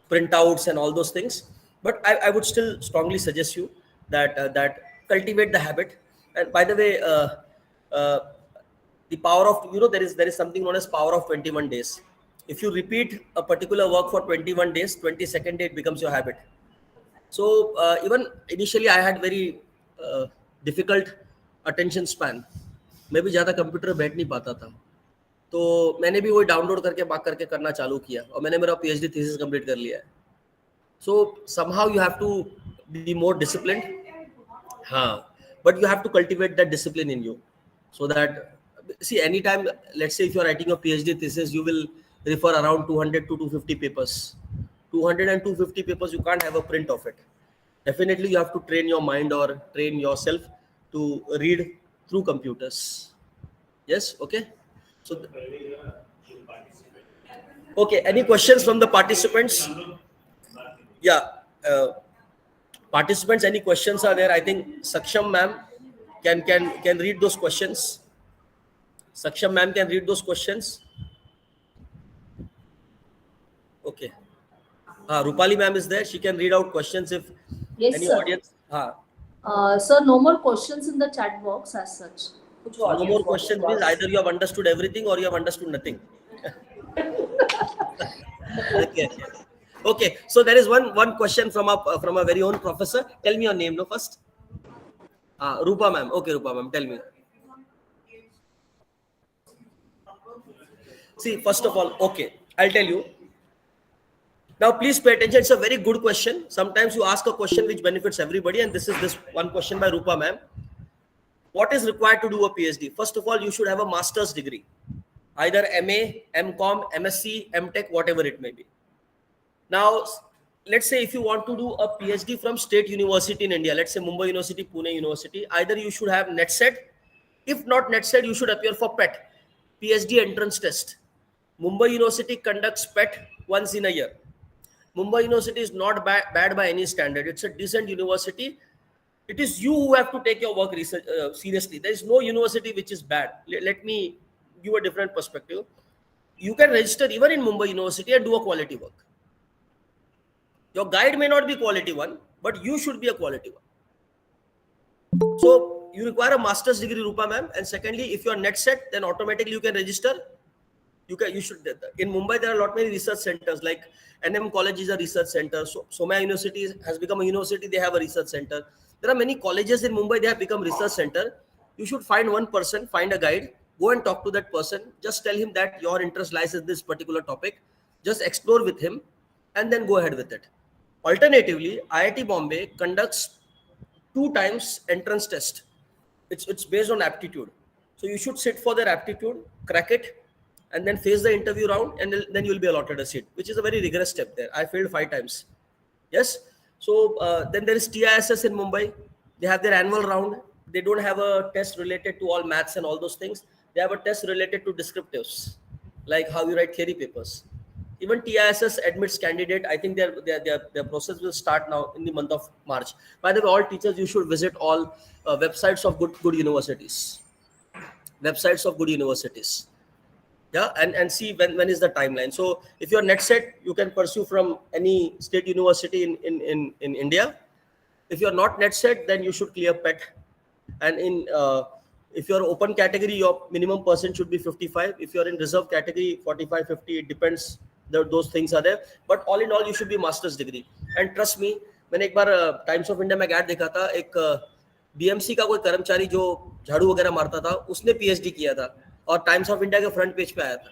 Speaker 3: printouts and all those things. But I would still strongly suggest you that cultivate the habit. And by the way, the power of, there is something known as power of 21 days. If you repeat a particular work for 21 days, 22nd day it becomes your habit. So even initially I had very difficult attention span. मैं भी ज़्यादा computer बैठ नहीं पाता था, तो मैंने भी वही डाउनलोड करके बाक करके करना चालू किया, और मैंने मेरा पीएचडी थीसिस कंप्लीट कर लिया है. So somehow you have to be more disciplined, but you have to cultivate that discipline in you, so that, see, anytime, let's say if you're writing a PhD thesis, you will refer around 200 to 250 papers. 200 and 250 papers, you can't have a print of it. Definitely you have to train your mind or train yourself to read through computers. Yes, okay. So okay, any questions from the participants? Participants, any questions are there? I think Saksham ma'am can read those questions. Saksham ma'am can read those questions. Okay. Rupali ma'am is there. She can read out questions if
Speaker 1: Yes,
Speaker 3: any
Speaker 1: sir.
Speaker 3: audience.
Speaker 1: Sir, no more questions in the chat box as such.
Speaker 3: So no more questions means either you have understood everything or you have understood nothing. Okay. So there is one question from a very own professor. Tell me your name, no, first. Rupa ma'am. Okay, Rupa ma'am, tell me. See, first of all, okay, I'll tell you. Now, please pay attention. It's a very good question. Sometimes you ask a question which benefits everybody, and this is this one question by Rupa ma'am. What is required to do a PhD? First of all, you should have a master's degree, either MA, MCom, MSc, MTech, whatever it may be. Now, let's say if you want to do a PhD from state university in India, let's say Mumbai University, Pune University, either you should have NetSet. If not NetSet, you should appear for PET, PhD entrance test. Mumbai University conducts PET once in a year. Mumbai University is not bad by any standard. It's a decent university. It is you who have to take your work research seriously. There is no university which is bad. Let me give a different perspective. You can register even in Mumbai University and do a quality work. Your guide may not be quality one, but you should be a quality one. So you require a master's degree, Rupa ma'am. And secondly, if you are NetSet, then automatically you can register. You should. In Mumbai, there are a lot many research centers. Like NM College is a research center. So Somaya University has become a university. They have a research center. There are many colleges in Mumbai. They have become research center. You should find one person, find a guide, go and talk to that person. Just tell him that your interest lies in this particular topic. Just explore with him, and then go ahead with it. Alternatively, IIT Bombay conducts 2 times entrance test. It's based on aptitude. So you should sit for their aptitude, crack it, and then face the interview round, and then you will be allotted a seat, which is a very rigorous step there. I failed 5 times. Yes. So then there is TISS in Mumbai. They have their annual round. They don't have a test related to all maths and all those things. They have a test related to descriptives, like how you write theory papers. Even TISS admits candidate. I think their process will start now in the month of March. By the way, all teachers, you should visit all websites of good universities. Websites of good universities. Yeah, and see when is the timeline. So if you're net set, you can pursue from any state university in India. If you're not net set, then you should clear PET. And if you're open category, your minimum percent should be 55. If you're in reserve category, 45, 50, it depends. Those things are there. But all in all, you should be master's degree. And trust me, मैंने एक बार times of India में add देखा था, एक BMC का कोई कर्मचारी जो झाड़ू वगैरह मारता था, उसने पीएचडी किया था और टाइम्स ऑफ इंडिया के फ्रंट पेज पे आया था.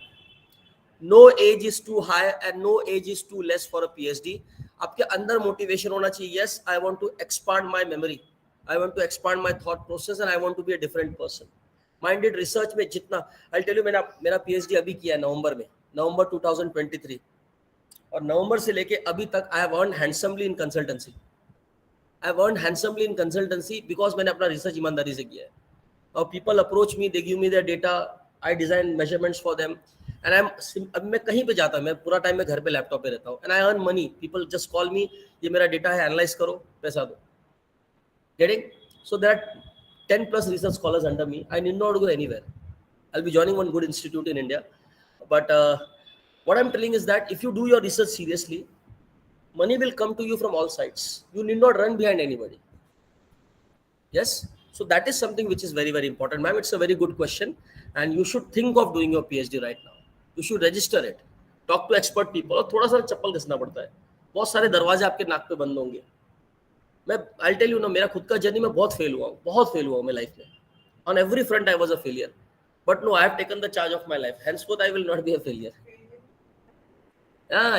Speaker 3: No age is too high and no age is too less for a PhD. आपके अंदर मोटिवेशन होना चाहिए. Yes, I want to expand my memory, I want to expand my thought process, and I want to be a different person. Minded research में जितना, I tell you, मेरा PhD अभी किया है नवंबर में, नवंबर 2023, और नवंबर से लेके अभी तक I have earned handsomely in consultancy. I have earned handsomely in consultancy because मैंने अपना रिसर्च ईमानदारी से किया है. और people approach me, they give me there data, I design measurements for them, and I am, अब मैं कहीं पे जाता हूँ, मैं पूरा टाइम मैं घर पे लैपटॉप पे रहता हूँ, and I earn money. People just call me, ये मेरा डेटा है, एनालाइज करो, पैसा दो. Getting? So there are 10+ research scholars under me. I need not go anywhere. I'll be joining one good institute in India. But what I'm telling is that if you do your research seriously, money will come to you from all sides. You need not run behind anybody. Yes? So that is something which is very, very important. Ma'am, it's a very good question. And you should think of doing your PhD right now. You should register it. Talk to expert people. और थोड़ा सा चप्पल घिसना पड़ता है. बहुत सारे दरवाजे आपके नाक पे बंद होंगे. मैं आई टेल यू ना, मेरा खुद का जर्नी में बहुत फेल हुआ हूँ मैं लाइफ में. On every front I was a failure, but no, I have taken the charge of my life. henceforth I will not be a failure.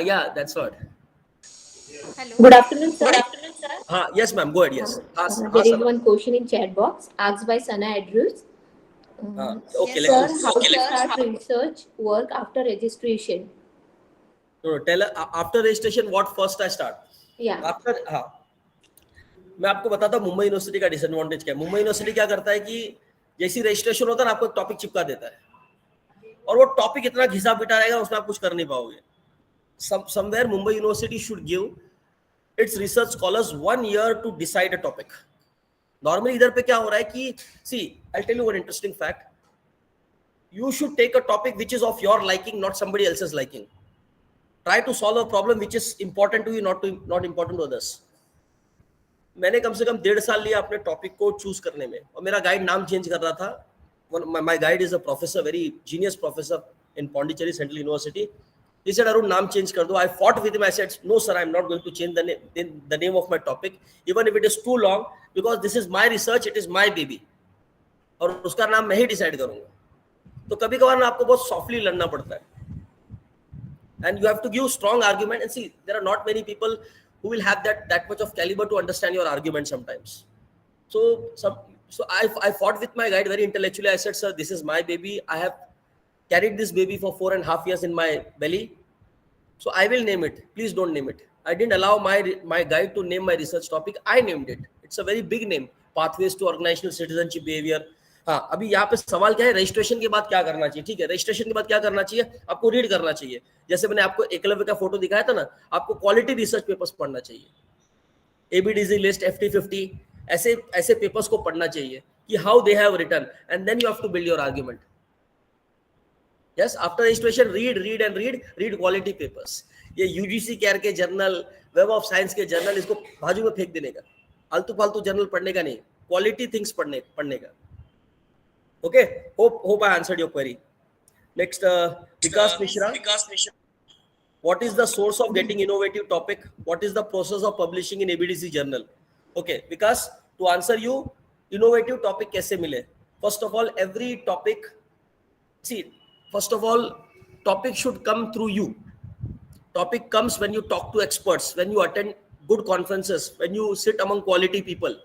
Speaker 3: Yeah, that's what.
Speaker 4: Hello.
Speaker 1: Good afternoon, sir.
Speaker 3: Yes ma'am, go ahead. Yes.
Speaker 1: There is one question in chat box asked by Sana Adrus.
Speaker 3: Okay,
Speaker 1: Sir,
Speaker 3: let's
Speaker 1: how to start research work after registration?
Speaker 3: no, tell her after registration what first I start.
Speaker 1: Yeah.
Speaker 3: After मैं आपको बताता हूँ Mumbai university का disadvantage क्या है. Mumbai university क्या करता है कि जैसी रजिस्ट्रेशन होता है ना, आपको टॉपिक चिपका देता है, और वो टॉपिक इतना घिसा पिटा रहेगा, उसमें आप कुछ कर नहीं पाओगे. Somewhere Mumbai University should give its research scholars 1 year to decide a topic. Normally इधर पे क्या हो रहा है कि, see, I'll tell you one interesting fact. You should take a topic which is of your liking, not somebody else's liking. Try to solve a problem which is important to you, not important to others. मैंने कम से कम 1.5 साल लिया अपने topic को choose करने में, और मेरा गाइड नाम चेंज कर रहा था. My guide is a professor, very genius professor in Pondicherry Central University. He said, Arun, naam change kar do. I fought with him. I said, no sir, I'm not going to change the name of my topic, even if it is too long, because this is my research, it is my baby, और उसका नाम मैं ही decide करूंगा. तो कभी कभार आपको बहुत सॉफ्टली लड़ना पड़ता है, and you have to give strong argument. And see, there are not many people who will have that much of caliber to understand your argument sometimes. So I fought with my guide very intellectually. I said, sir, this is my baby. I have carried this baby for 4.5 years in my belly. So I will name it. Please don't name it. I didn't allow my guide to name my research topic. I named it. It's a very big name. Pathways to Organizational Citizenship Behavior. हाँ, अभी यहाँ पे सवाल क्या है, registration के बाद क्या करना चाहिए. ठीक है, रजिस्ट्रेशन के बाद क्या करना चाहिए, आपको रीड करना चाहिए. जैसे मैंने आपको एकलव्य का फोटो दिखाया था ना, आपको क्वालिटी रिसर्च पेपर्स पढ़ना चाहिए. एबीडीजी लिस्ट, FT50, ऐसे पेपर्स को पढ़ना चाहिए कि how they have written, and then you have to build your argument. Yes, after registration read quality papers. ये यूजीसी केयर के जर्नल, वेब ऑफ साइंस के जर्नल, इसको बाजू में फेंक देने का. आलतू फालतू जर्नल पढ़ने का नहीं, क्वालिटी थिंग्स पढ़ने का. Okay, hope I answered your query. Next, Vikas Mishra. What is the source of getting innovative topic? What is the process of publishing in ABDC journal? Okay, Vikas, to answer you, innovative topic कैसे मिले? First of all, every topic, topic should come through you. Topic comes when you talk to experts, when you attend good conferences, when you sit among quality people.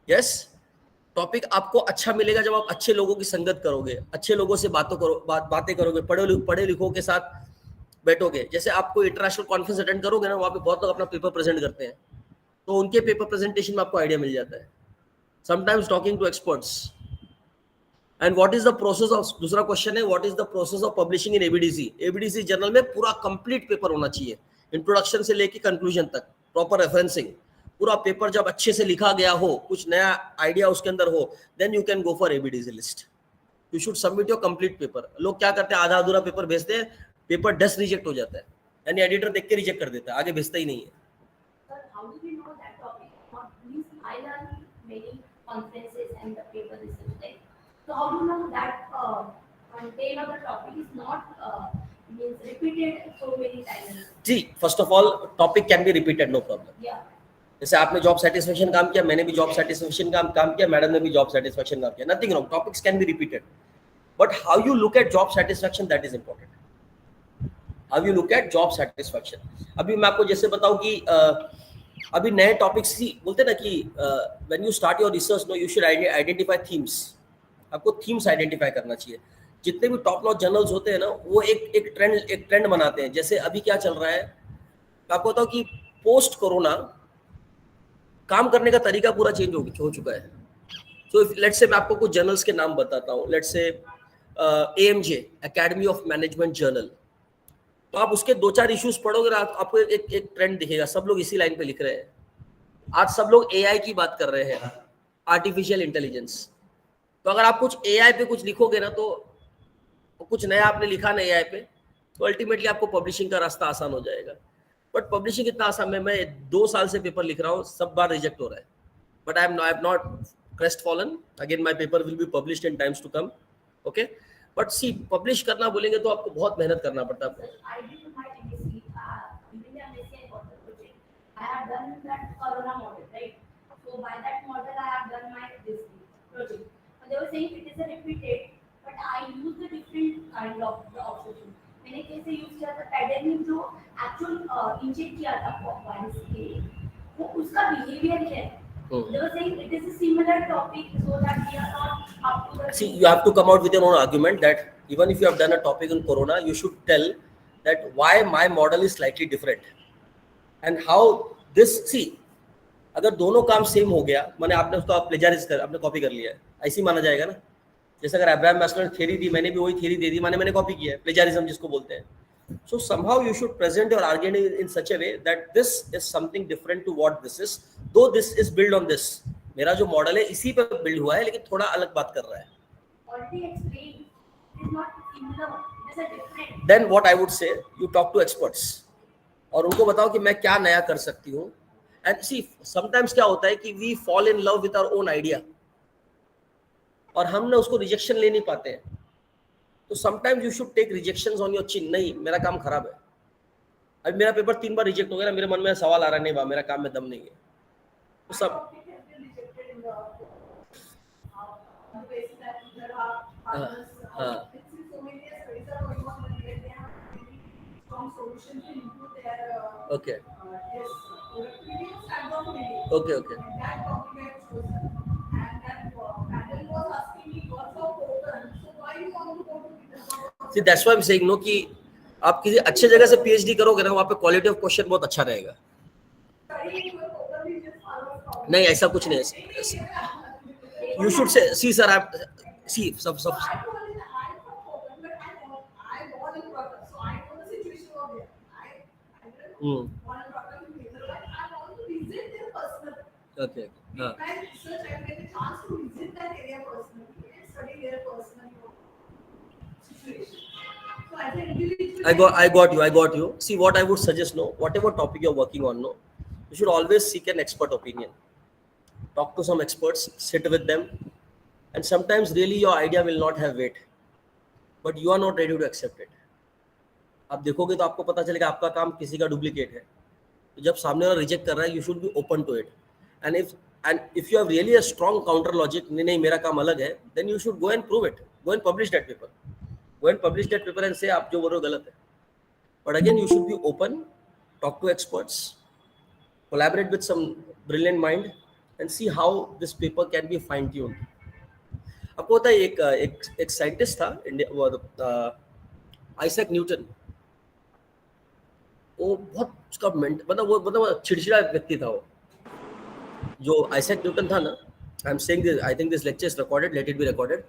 Speaker 3: Yes? Topic आपको अच्छा मिलेगा जब आप अच्छे लोगों की संगत करोगे, अच्छे लोगों से बातें करोगे, पढ़े लिखों के साथ बैठोगे। जैसे आपको इंटरनेशनल कॉन्फ्रेंस अटेंड करोगे ना, वहाँ पे बहुत लोग अपना पेपर प्रेजेंट करते हैं, तो उनके पेपर प्रेजेंटेशन में आपको आइडिया मिल जाता है। Sometimes talking to experts. And what is the process of, दूसरा क्वेश्चन है what is the process of publishing in ABDC. ABDC journal में पूरा कंप्लीट पेपर होना चाहिए, इंट्रोडक्शन से लेके कंक्लूजन तक, प्रॉपर रेफरेंसिंग, पूरा पेपर जब अच्छे से लिखा गया हो, कुछ नया आइडिया उसके अंदर हो, then you can go for ABDC list. You should submit your complete paper. लोग क्या करते हैं, आधा अधूरा पेपर भेजते हैं, पेपर 10 रिजेक्ट हो जाता है, यानी एडिटर देख के रिजेक्ट कर देता है, आगे भेजता ही नहीं है।
Speaker 5: Sir, how do we know that topic? Means I learn many conferences and the paper research, right? So how do you know that content of the topic is not means repeated so many times?
Speaker 3: जी, first of all topic can be repeated, no problem.
Speaker 5: Yeah.
Speaker 3: जैसे आपने job satisfaction काम किया, मैंने भी job satisfaction काम किया, madam ने भी जॉब सेटिस्फेक्शन काम किया, nothing wrong, topics can be repeated, but how you look at job satisfaction, that is important. How you look at job satisfaction. अभी मैं आपको जैसे बताऊं कि अभी नए टॉपिक्स ही बोलते हैं ना कि when you start your research, no you should identify themes. आपको थीम्स आइडेंटिफाई करना चाहिए। जितने भी टॉप नॉच जर्नल्स होते हैं ना, वो एक ट्रेंड बनाते हैं। जैसे अभी क्या चल रहा है, मैं आपको बताऊं कि पोस्ट कोरोना काम करने का तरीका पूरा चेंज हो चुका है। सो लेट्स से मैं आपको कुछ जर्नल्स के नाम बताता हूँ। Let's say AMJ, academy of management journal, तो आप उसके 2-4 इश्यूज पढ़ोगे ना, आपको एक ट्रेंड दिखेगा, सब लोग इसी लाइन पे लिख रहे हैं। आज सब लोग एआई की बात कर रहे हैं, आर्टिफिशियल इंटेलिजेंस। तो अगर आप कुछ एआई पे कुछ लिखोगे ना, तो कुछ नया आपने लिखा ना एआई पे, तो अल्टीमेटली आपको पब्लिशिंग का रास्ता आसान हो जाएगा। बट पब्लिशिंग इतना आसान है, मैं 2 साल से पेपर लिख रहा हूँ, सब बार रिजेक्ट हो रहा है, but I have not crestfallen. Again my paper will be published in times to come, okay. But see, publish करना बोलेंगे तो आपको बहुत मेहनत करना पड़ता है।
Speaker 5: Sir, I did my MSc, during the MSc I got the project. I have done that Corona model, right? So by that model I have done my this project. And they were saying it is a repeated, but I use the different kind of the obsession. मैंने कैसे use किया था, पैडेमिक जो actual inject किया था virus के, वो उसका बिहेवियर क्या है? They were saying it is a similar topic, so that we are not up to the.
Speaker 3: See, you have to come out with your own argument that even if you have done a topic on corona, you should tell that why my model is slightly different and how this, see, अगर दोनों काम same हो गया, माने आपने उसको प्लेजरिस्ट कर, आपने कॉपी कर लिया है, ऐसे ही माना जाएगा ना। जैसे अगर अब्राहम मैस्लो ने थ्योरी दी, मैंने भी वही थ्योरी दे दी, मैंने कॉपी किया है, प्लेजरिज्म जिसको बोलते हैं। So somehow you should present your argument in such a way that this is something different to what this is, though this is built on this. मेरा जो मॉडल है इसी पे बिल्ड हुआ है, लेकिन थोड़ा अलग बात कर रहा है।
Speaker 5: Already explained, it is not similar, it is a different.
Speaker 3: Then what I would say, you talk to experts और उनको बताओ कि मैं क्या नया कर सकती हूँ। And see, sometimes क्या होता है कि we fall in love with our own idea और हम ना उसको रिजेक्शन ले नहीं पाते हैं। तो sometimes you should take rejections on your chin. नहीं, मेरा काम खराब है, अभी मेरा पेपर 3 बार रिजेक्ट हो गया ना, मेरे मन में सवाल आ रहा नहीं, मेरा काम में दम नहीं है, तो सब okay okay okay. See, that's why I'm saying no कि आप किसी अच्छे जगह से पीएचडी करोगे ना, वहाँ पे क्वालिटी ऑफ क्वेश्चन बहुत अच्छा रहेगा। नहीं, ऐसा कुछ नहीं है। You should say C sir, आप सी सब ओके, हाँ, I got you. See, what I would suggest, no, whatever topic you're working on, no, you should always seek an expert opinion. Talk to some experts, sit with them, and sometimes really your idea will not have weight, but you are not ready to accept it. आप देखोगे तो आपको पता चलेगा आपका काम किसी का डुप्लीकेट है। तो जब सामने वाला रिजेक्ट कर रहा है, you should be open to it. And if you have really a strong counter logic, नहीं मेरा काम अलग है, then you should go and prove it. Go and publish that paper. Go and publish that paper and say आप जो बोल रहे हो गलत है। But again, you should be open, talk to experts, collaborate with some brilliant mind, and see how this paper can be fine tuned. आपको पता है एक साइंटिस्ट था इंडिया, वो आइजैक न्यूटन. वो बहुत उसका मतलब चिड़चिड़ा व्यक्ति था वो. जो आइजैक न्यूटन था ना, I am saying this, I think this lecture is recorded, let it be recorded.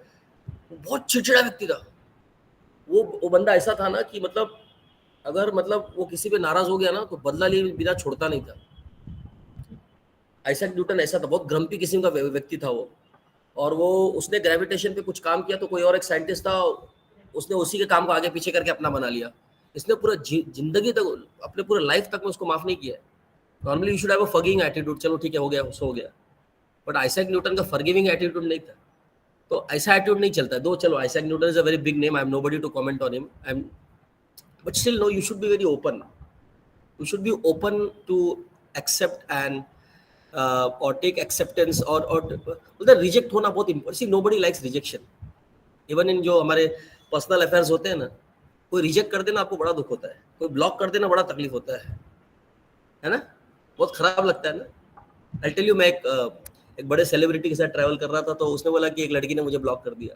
Speaker 3: बहुत चिड़चिड़ा व्यक्ति था वो बंदा. ऐसा था ना कि मतलब अगर मतलब वो किसी पे नाराज हो गया ना तो बदला लिए बिना छोड़ता नहीं था. आइजैक न्यूटन ऐसा था, बहुत ग्रम्पी किस्म का व्यक्ति था वो. और वो उसने ग्रेविटेशन पे कुछ काम किया तो कोई और एक साइंटिस्ट था, उसने उसी के काम को आगे पीछे करके अपना बना लिया. इसने पूरा जिंदगी तक, अपने पूरे लाइफ तक में उसको माफ नहीं किया. Normally you should have a forgiving attitude, चलो ठीक है हो गया सो हो गया. बट आइजैक न्यूटन का फॉरगिविंग एटीट्यूड नहीं था. तो ऐसा एटीट्यूड नहीं चलता. दो चलो Isaac Newton is a very big name, I am nobody to comment on him, I am, but still no, you should be very open. You should be open to accept and or take acceptance or उधर reject होना बहुत important. See, nobody likes rejection. Even in जो हमारे personal affairs होते हैं ना, कोई reject कर देना आपको बड़ा दुख होता है, कोई block कर देना बड़ा तकलीफ होता है ना, बहुत खराब लगता है ना. I'll tell you, मैं एक बड़े सेलिब्रिटी के साथ ट्रैवल कर रहा था, तो उसने बोला कि एक लड़की ने मुझे ब्लॉक कर दिया,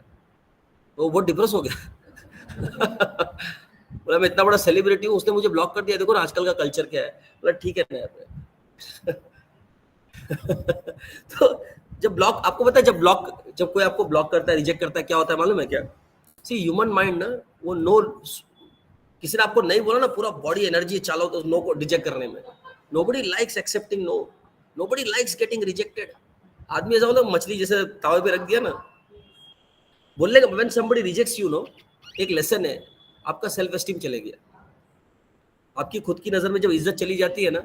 Speaker 3: तो वो बहुत डिप्रेस हो गया. बोला मैं इतना बड़ा सेलिब्रिटी हूँ, उसने मुझे ब्लॉक कर दिया, देखो ना आजकल का कल्चर क्या है. बोला ठीक है ना यार. तो जब ब्लॉक, आपको पता है जब कोई आपको ब्लॉक करता है, रिजेक्ट करता है, क्या होता है मालूम है क्या? सी ह्यूमन माइंड ना, वो नो, किसी ने आपको नहीं बोला ना, पूरा बॉडी एनर्जी चालू होता है नो को रिजेक्ट करने में. Nobody likes accepting no, nobody likes getting rejected. आदमी ऐसा होता है मछली जैसे तावे पे रख दिया ना, बोलने का when somebody rejects you know, एक लेसन है, आपका सेल्फ एस्टीम चले गया. आपकी खुद की नजर में जब इज्जत चली जाती है ना,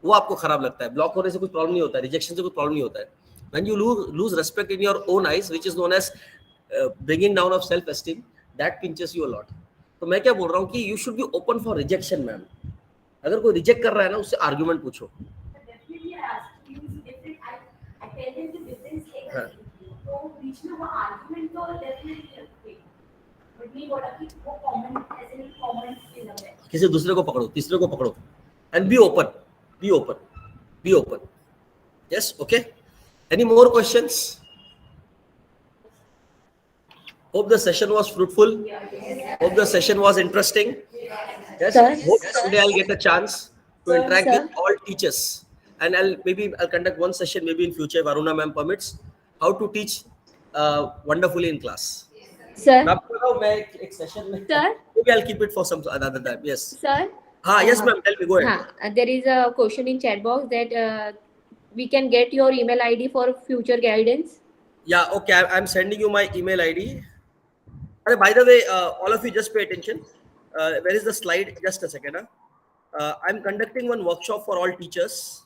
Speaker 3: वो आपको खराब लगता है. ब्लॉक होने से कुछ प्रॉब्लम नहीं होता है, रिजेक्शन से कुछ प्रॉब्लम नहीं होता है. When you lose respect in your own eyes, which is known as bringing down of self esteem, that pinches you a lot. तो मैं क्या बोल रहा हूँ कि you should be open for rejection ma'am. अगर कोई रिजेक्ट कर रहा है ना, उससे आर्गुमेंट पूछो.
Speaker 5: Definitely, I ask you different. I tell them the difference.
Speaker 3: हाँ.
Speaker 5: तो बीच में वो argument तो definitely रखते. But नहीं बोला कि वो common ऐसे नहीं common से लग रहा है.
Speaker 3: किसी दूसरे को पकड़ो, तीसरे को पकड़ो, and be open, be open, be open. Yes, okay. Any more questions? Hope the session was fruitful. Hope the session was interesting. Yes.
Speaker 1: Sir.
Speaker 3: Hope today I'll get a chance to interact
Speaker 1: Sir.
Speaker 3: with all teachers, and I'll conduct one session maybe in future if Aruna ma'am permits, how to teach wonderfully in class.
Speaker 1: Sir.
Speaker 3: मैं आपको बताऊं, मैं एक session में,
Speaker 1: Sir.
Speaker 3: maybe I'll keep it for some another time. Yes.
Speaker 4: Sir,
Speaker 3: हाँ, yes ma'am, tell me, go ahead.
Speaker 4: there is a question in chat box that we can get your email ID for future guidance.
Speaker 3: Yeah, okay, I'm sending you my email ID. By the way, all of you just pay attention. Where is the slide? Just a second. I'm conducting one workshop for all teachers.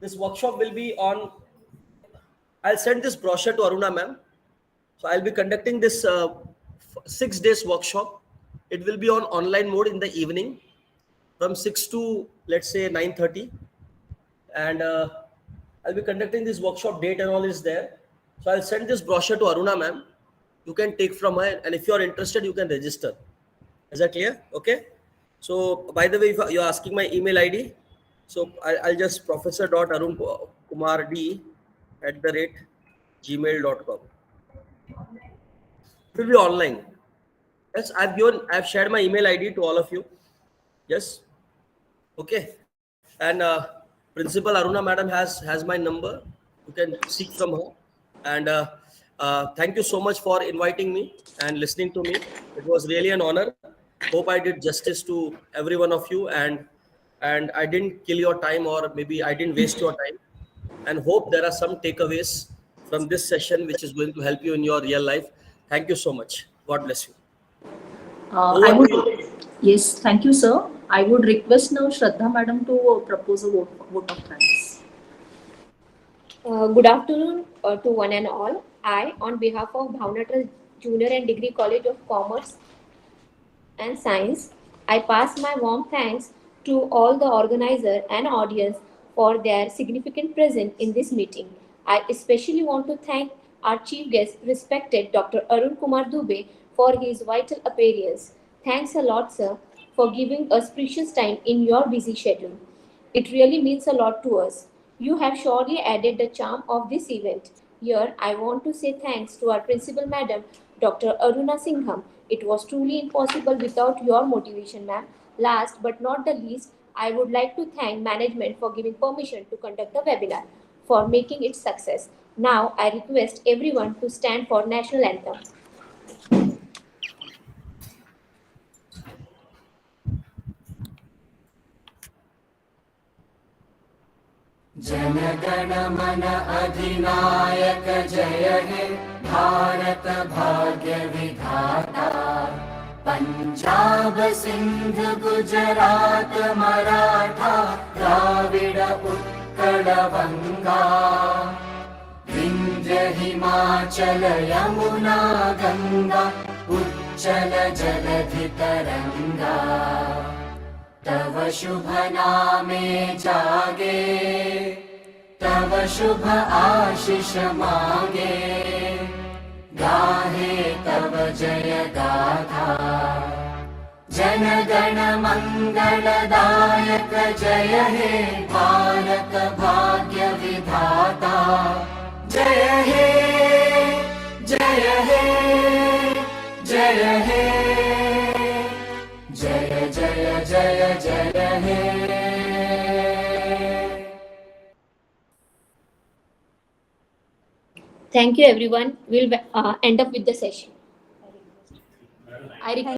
Speaker 3: This workshop will be on, I'll send this brochure to Aruna ma'am. So I'll be conducting this 6 days workshop. It will be on online mode in the evening from 6 to let's say 9:30. And I'll be conducting this workshop, date and all is there. So I'll send this brochure to Aruna ma'am. You can take from her, and if you are interested, you can register. Is that clear? Okay. So by the way, if you're asking my email ID, so I'll just professor.arunkumard@gmail.com. It will be online. Yes, I've shared my email ID to all of you. Yes. Okay. And Principal Aruna madam has my number. You can seek from her. And thank you so much for inviting me and listening to me. It was really an honor. Hope I did justice to every one of you, and I didn't kill your time, or maybe I didn't waste your time. And hope there are some takeaways from this session which is going to help you in your real life. Thank you so much. God bless you.
Speaker 1: I would, yes, thank you, sir. I would request now Shraddha madam to propose a vote of thanks.
Speaker 4: Good afternoon to one and all. I, on behalf of Bhavna Trust Junior and Degree College of Commerce and Science, I pass my warm thanks to all the organizer and audience for their significant presence in this meeting. I especially want to thank our chief guest, respected Dr. Arun Kumar Dubey, for his vital appearance. Thanks a lot, sir, for giving us precious time in your busy schedule. It really means a lot to us. You have surely added the charm of this event. Here, I want to say thanks to our principal madam, Dr. Aruna Singham. It was truly impossible without your motivation, ma'am. Last but not the least, I would like to thank management for giving permission to conduct the webinar, for making it success. Now, I request everyone to stand for national anthem.
Speaker 6: जनगण मन अधिनायक जय हे भारत भाग्य विधाता पंजाब सिंध गुजरात मराठा द्राविड उत्कल बंगा विंध्य हिमाचल यमुना गंगा उच्चल जलधि तरंगा तव शुभ नामे जागे तव शुभ आशीष मांगे गाहे तव जय गाथा जन गण मंगलदायक जय हे भारत भाग्य विधाता जय हे जय हे जय हे जय जय जय जय हे
Speaker 4: Thank you, everyone. We'll end up with the session. I request.